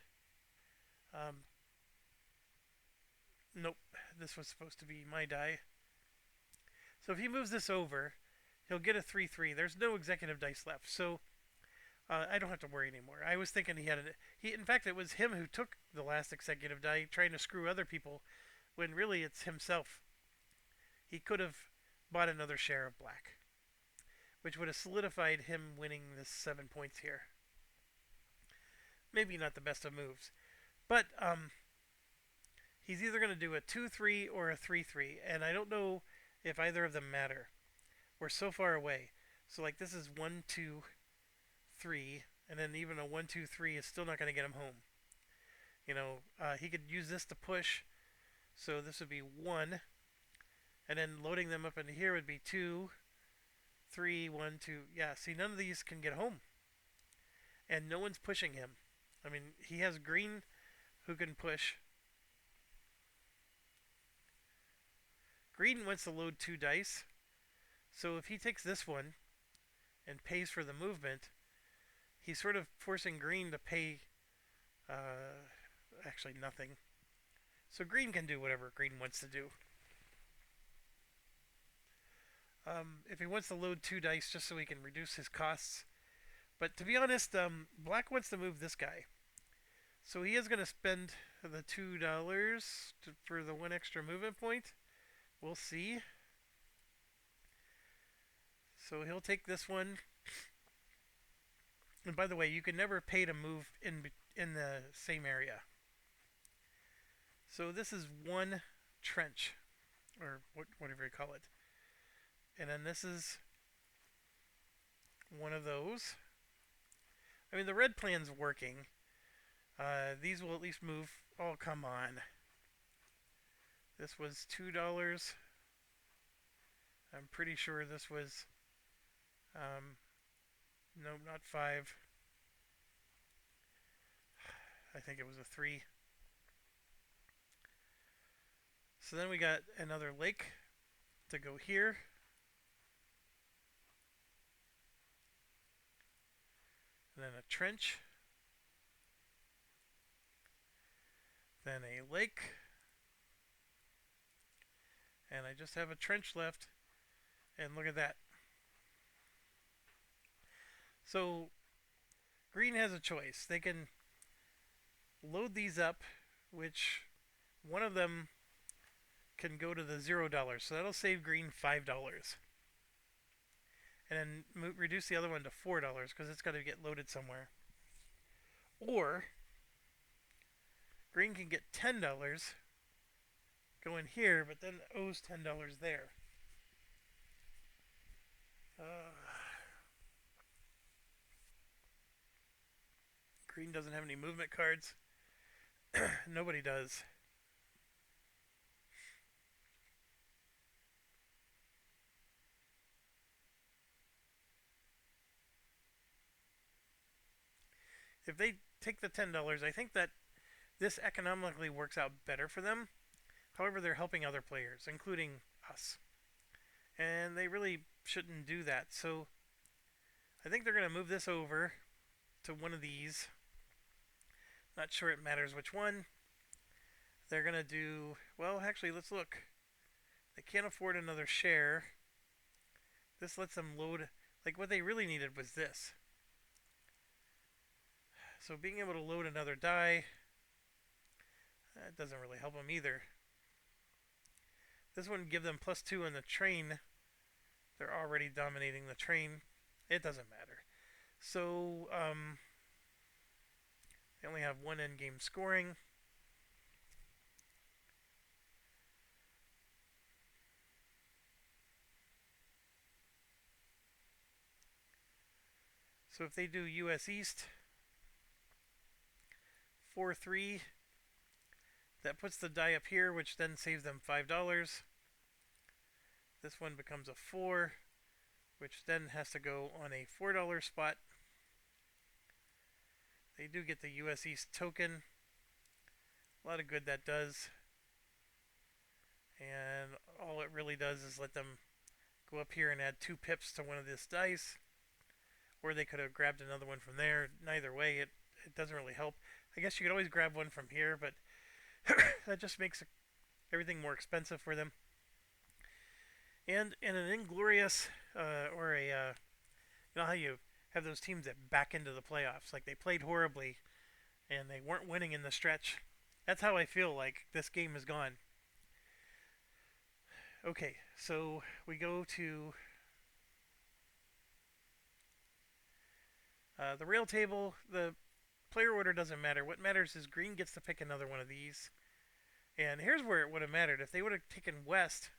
Nope, this was supposed to be my die. So if he moves this over, he'll get a 3-3. There's no executive dice left, so I don't have to worry anymore. I was thinking he had in fact, it was him who took the last executive die, trying to screw other people, when really it's himself. He could have bought another share of black, which would have solidified him winning this 7 points here. Maybe not the best of moves, but he's either going to do a 2-3 or a 3-3, and I don't know if either of them matter. We're so far away. So like this is 1, 2, 3, and then even a 1, 2, 3 is still not going to get him home. He could use this to push. So this would be 1, and then loading them up into here would be 2, 3, 1, 2. Yeah, see, none of these can get home, and no one's pushing him. I mean, he has green who can push. Green wants to load 2 dice, so if he takes this one and pays for the movement, he's sort of forcing green to pay actually nothing. So green can do whatever green wants to do. If he wants to load 2 dice just so he can reduce his costs. But to be honest, black wants to move this guy. So he is going to spend the $2 for the 1 extra movement point. We'll see. So he'll take this one. And by the way, you can never pay to move in the same area. So this is 1 trench, or whatever you call it. And then this is one of those. I mean, the red plan's working. These will at least move. Oh, come on. This was $2. I'm pretty sure this was... no, not 5. I think it was a 3. So then we got another lake to go here. And then a trench. Then a lake. And I just have a trench left. And look at that. So green has a choice. They can load these up, which one of them can go to the $0. So that'll save green $5. And then reduce the other one to $4 because it's got to get loaded somewhere. Or green can get $10, go in here, but then owes $10 there. Green doesn't have any movement cards. Nobody does. If they take the $10, I think that this economically works out better for them. However, they're helping other players, including us. And they really shouldn't do that. So I think they're going to move this over to one of these. Not sure it matters which one. They're going to do... Well, actually, let's look. They can't afford another share. This lets them load... Like, what they really needed was this. So being able to load another die, that doesn't really help them either. This wouldn't give them +2 on the train. They're already dominating the train. It doesn't matter. So, they only have 1 end-game scoring. So if they do US East, 4-3, that puts the die up here, which then saves them $5. This one becomes a 4, which then has to go on a $4 spot. They do get the US East token. A lot of good that does. And all it really does is let them go up here and add 2 pips to one of this dice. Or they could have grabbed another one from there. Neither way, it doesn't really help. I guess you could always grab one from here, but that just makes everything more expensive for them. And in an inglorious, or a, you know how you have those teams that back into the playoffs, like they played horribly and they weren't winning in the stretch. That's how I feel like this game has gone. Okay, so we go to the rail table. The player order doesn't matter. What matters is green gets to pick another one of these. And here's where it would have mattered. If they would have taken west,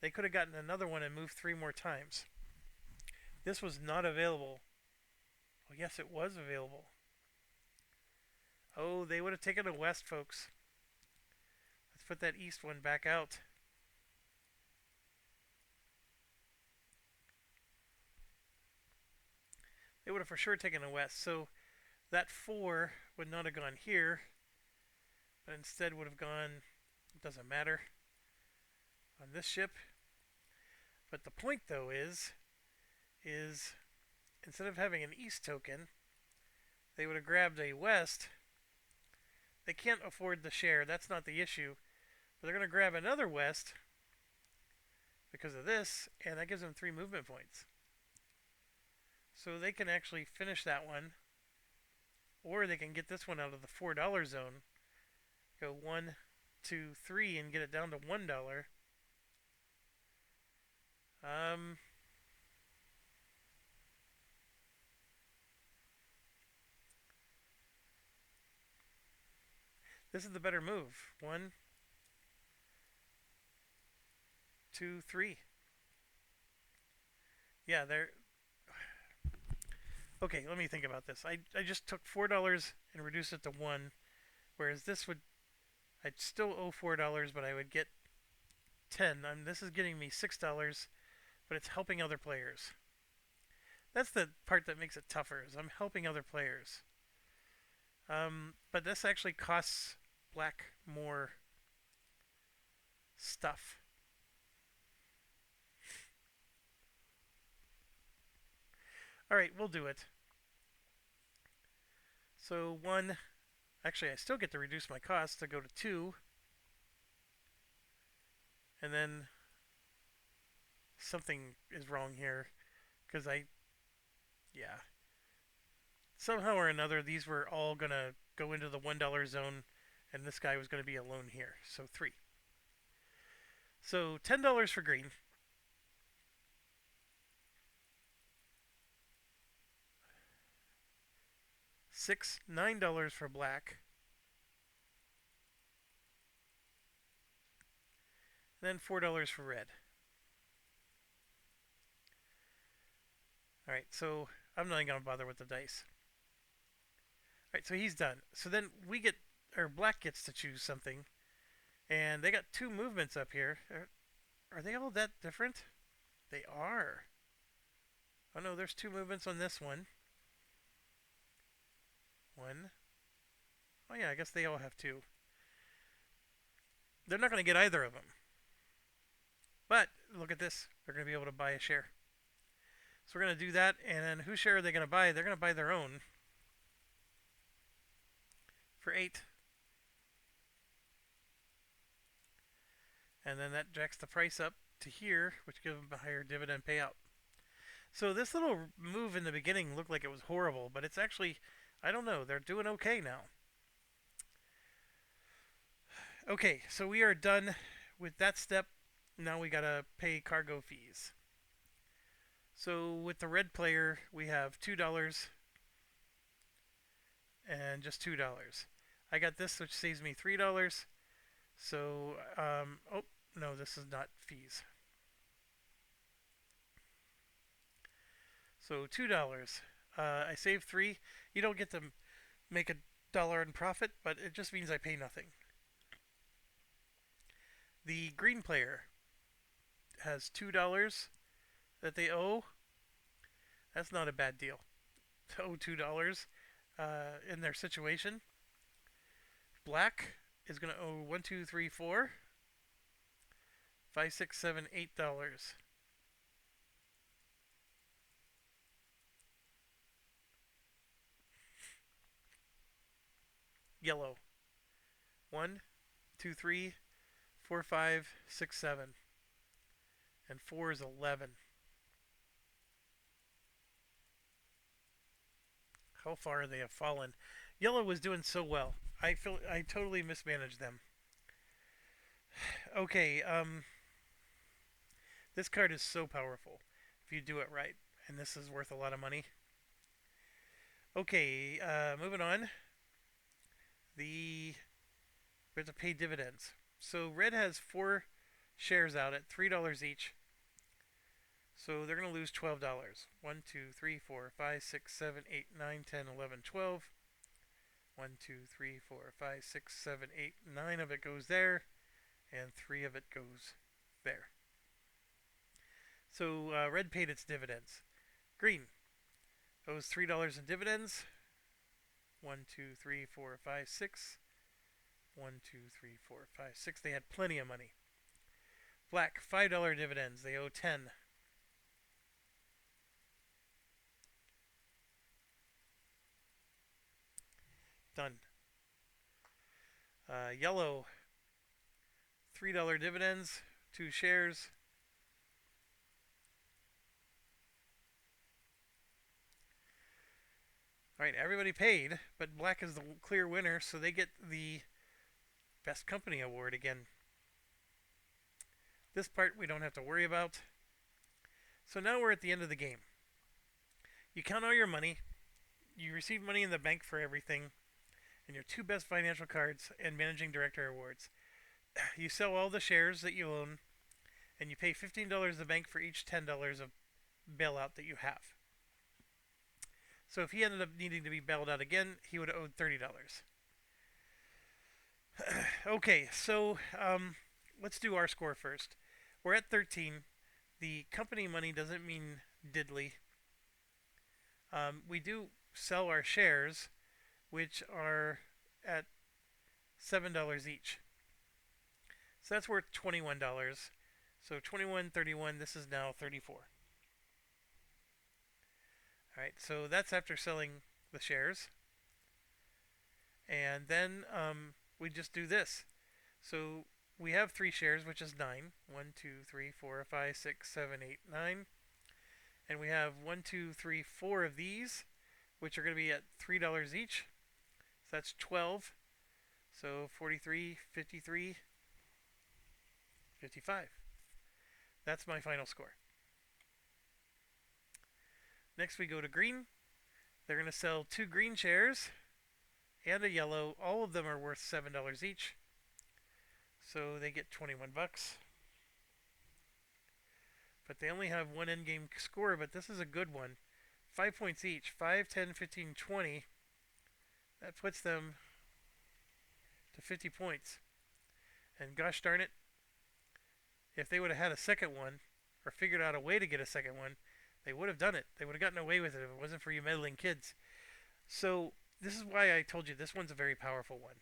They could have gotten another one and moved 3 more times. This was not available. Well, yes, it was available. Oh, they would have taken a west, folks. Let's put that east one back out. They would have for sure taken a west. So that 4 would not have gone here, but instead would have gone, it doesn't matter, on this ship. But the point though is instead of having an east token, they would have grabbed a west. They can't afford the share, that's not the issue. But they're going to grab another west because of this, and that gives them 3 movement points. So they can actually finish that one, or they can get this one out of the $4 zone. Go 1, 2, 3, and get it down to $1. This is the better move. 1, 2, 3. Yeah, they're okay. Let me think about this. I just took $4 and reduced it to 1, whereas this would, I'd still owe $4, but I would get 10. This is getting me $6, but it's helping other players. That's the part that makes it tougher. Is I'm helping other players. But this actually costs black more stuff. All right, we'll do it. So 1, actually I still get to reduce my cost to go to 2. And then something is wrong here because yeah. Somehow or another, these were all going to go into the $1 zone, and this guy was going to be alone here. So 3. So $10 for green. $9 for black. And then $4 for red. Alright, so I'm not even going to bother with the dice. Alright, so he's done. So then we get, or black gets to choose something. And they got 2 movements up here. Are they all that different? They are. Oh no, there's 2 movements on this one. 1. Oh yeah, I guess they all have 2. They're not going to get either of them. But look at this. They're going to be able to buy a share. So we're going to do that, and then whose share are they going to buy? They're going to buy their own for 8. And then that jacks the price up to here, which gives them a higher dividend payout. So this little move in the beginning looked like it was horrible, but it's actually, I don't know, they're doing okay now. Okay, so we are done with that step. Now we gotta pay cargo fees. So with the red player, we have $2 and just $2. I got this, which saves me $3. So, oh, no, this is not fees. So $2. I save 3. You don't get to make $1 in profit, but it just means I pay nothing. The green player has $2 that they owe. That's not a bad deal to owe $2 in their situation. Black is going to owe 1, 2, 3, 4, 5, 6, 7, $8. Yellow 1, 2, 3, 4, 5, 6, 7, and 4 is 11. How far they have fallen. Yellow was doing so well. I feel I totally mismanaged them. Okay, this card is so powerful if you do it right, and this is worth a lot of money. Okay, moving on. We have to pay dividends. So red has 4 shares out at $3 each. So they're going to lose $12. 1, 2, 3, 4, 5, 6, 7, 8, 9, 10, 11, 12. 1, 2, 3, 4, 5, 6, 7, 8, 9 of it goes there, and 3 of it goes there. So red paid its dividends. Green owes $3 in dividends. 1, 2, 3, 4, 5, 6. 1, 2, 3, 4, 5, 6. They had plenty of money. Black, $5 dividends. They owe 10. Done. Yellow, $3 dividends, 2 shares. Alright, everybody paid, but black is the clear winner, so they get the Best Company Award again. This part we don't have to worry about. So now we're at the end of the game. You count all your money, you receive money in the bank for everything, and your 2 best financial cards and managing director awards. You sell all the shares that you own, and you pay $15 to the bank for each $10 of bailout that you have. So if he ended up needing to be bailed out again, he would have owed $30. Okay, so let's do our score first. We're at 13. The company money doesn't mean diddly. We do sell our shares, which are at $7 each. So that's worth $21. So 21, 31, this is now 34. Alright, so that's after selling the shares. And then we just do this. So we have 3 shares, which is 9. 1, 2, 3, 4, 5, 6, 7, 8, 9. And we have 1, 2, 3, 4 of these, which are going to be at $3 each. So that's 12. So 43, 53, 55. That's my final score. Next we go to green. They're going to sell 2 green shares and a yellow. All of them are worth $7 each. So they get 21 bucks. But they only have 1 endgame score, but this is a good one. 5 points each. 5, 10, 15, 20. That puts them to 50 points. And gosh darn it, if they would have had a second one, or figured out a way to get a second one, they would have done it. They would have gotten away with it if it wasn't for you meddling kids. So this is why I told you this one's a very powerful one.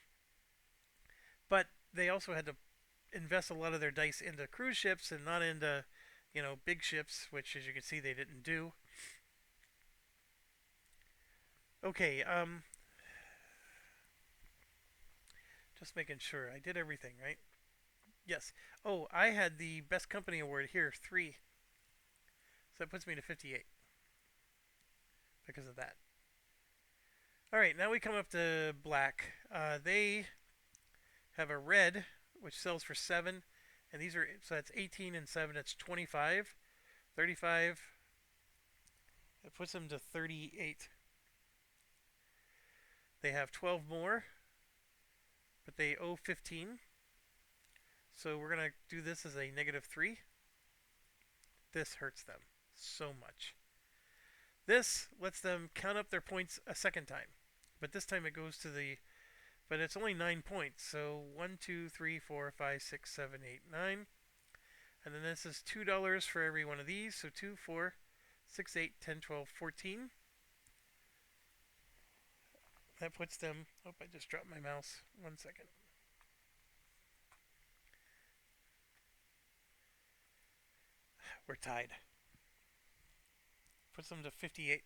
But they also had to invest a lot of their dice into cruise ships and not into, big ships, which as you can see they didn't do. Okay, just making sure I did everything right. Yes. Oh, I had the Best Company Award here, 3. So that puts me to 58 because of that. Alright, now we come up to black. They have a red, which sells for 7. And these are, so that's 18 and 7, that's 25. 35. That puts them to 38. They have 12 more, but they owe 15. So we're going to do this as a -3. This hurts them so much. This lets them count up their points a second time. But this time it goes to the... But it's only 9 points. So 1, 2, 3, 4, 5, 6, 7, 8, 9. And then this is $2 for every one of these. So 2, 4, 6, 8, 10, 12, 14. That puts them... Oh, I just dropped my mouse. 1 second. We're tied. Puts them to 58.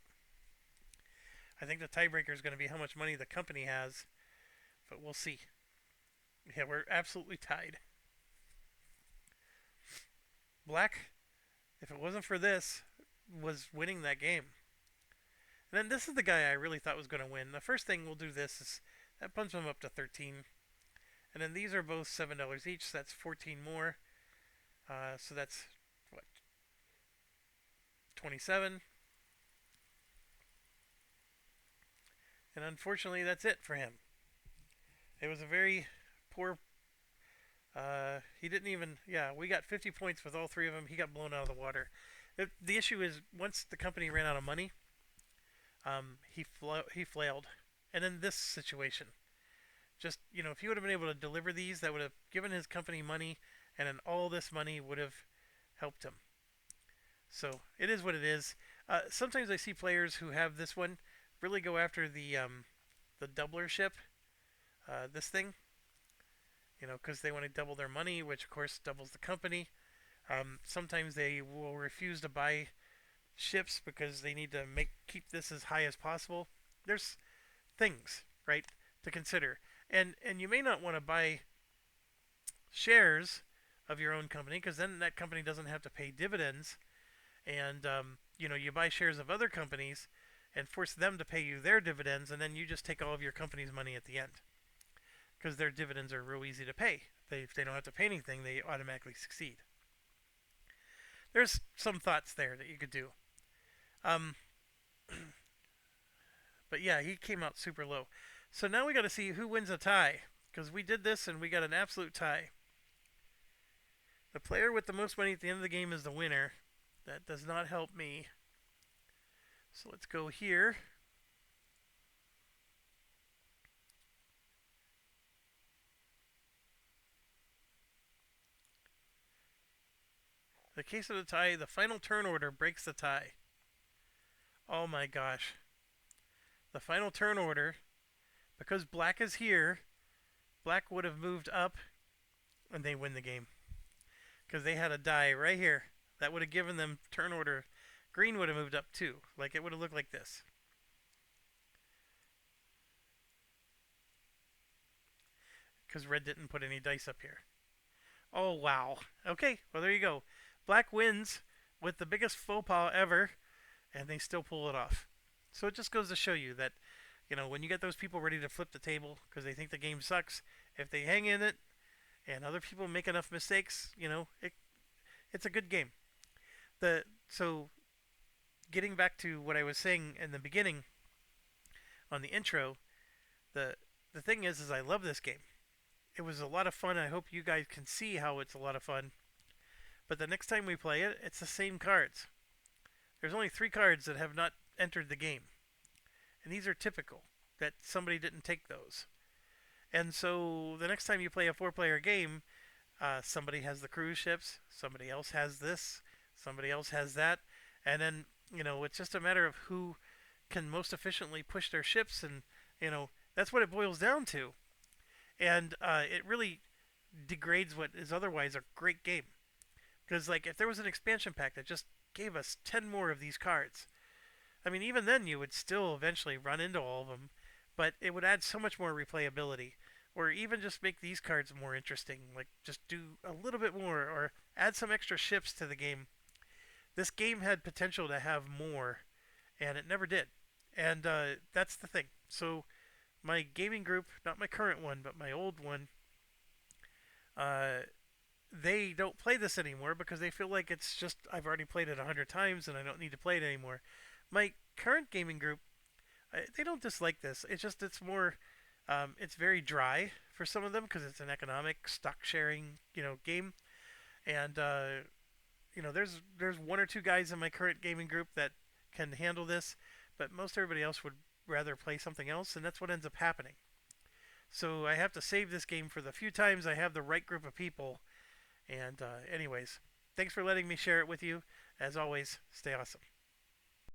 I think the tiebreaker is going to be how much money the company has, but we'll see. Yeah, we're absolutely tied. Black, if it wasn't for this, was winning that game. And then this is the guy I really thought was going to win. The first thing we'll do this is that bumps him up to 13. And then these are both $7 each, so that's 14 more. So that's, what, 27. And unfortunately, that's it for him. It was a very poor He didn't even. Yeah, we got 50 points with all three of them. He got blown out of the water. The issue is once the company ran out of money, he flailed. And in this situation, just if he would have been able to deliver these, that would have given his company money, and then all this money would have helped him. So it is what it is. Sometimes I see players who have this one really go after the doubler ship, this thing, because they want to double their money, which of course doubles the company. Sometimes they will refuse to buy ships because they need to keep this as high as possible. There's things, right, to consider. And you may not want to buy shares of your own company because then that company doesn't have to pay dividends. And you buy shares of other companies and force them to pay you their dividends, and then you just take all of your company's money at the end because their dividends are real easy to pay. If they don't have to pay anything, they automatically succeed. There's some thoughts there that you could do. Um, but yeah, he came out super low. So now we got to see who wins a tie because we did this and we got an absolute tie. The player with the most money at the end of the game is the winner. That does not help me. So let's go here. The case of the tie, the final turn order breaks the tie. Oh my gosh. The final turn order, because black is here, black would have moved up and they win the game. Because they had a die right here. That would have given them turn order. Green would have moved up too. Like it would have looked like this. Because red didn't put any dice up here. Oh, wow. Okay, well, there you go. Black wins with the biggest faux pas ever, and they still pull it off. So it just goes to show you that, when you get those people ready to flip the table because they think the game sucks, if they hang in it and other people make enough mistakes, it's a good game. So getting back to what I was saying in the beginning on the intro, the the thing is I love this game. It was a lot of fun. I hope you guys can see how it's a lot of fun. But the next time we play it, it's the same cards. There's only 3 cards that have not entered the game. And these are typical, that somebody didn't take those. And so the next time you play a 4-player game, somebody has the cruise ships, somebody else has this, somebody else has that. And then, it's just a matter of who can most efficiently push their ships. And, that's what it boils down to. And it really degrades what is otherwise a great game. Because, like, if there was an expansion pack that just gave us 10 more of these cards, I mean, even then you would still eventually run into all of them, but it would add so much more replayability. Or even just make these cards more interesting. Like, just do a little bit more, or add some extra ships to the game. This game had potential to have more, and it never did. And that's the thing. So, my gaming group, not my current one, but my old one, uh, they don't play this anymore because they feel like it's just I've already played it 100 times and I don't need to play it anymore. My current gaming group, they don't dislike this. It's just it's more, it's very dry for some of them because it's an economic stock sharing game, and there's 1 or 2 guys in my current gaming group that can handle this, but most everybody else would rather play something else, and that's what ends up happening. So I have to save this game for the few times I have the right group of people. And anyways, thanks for letting me share it with you. As always, stay awesome.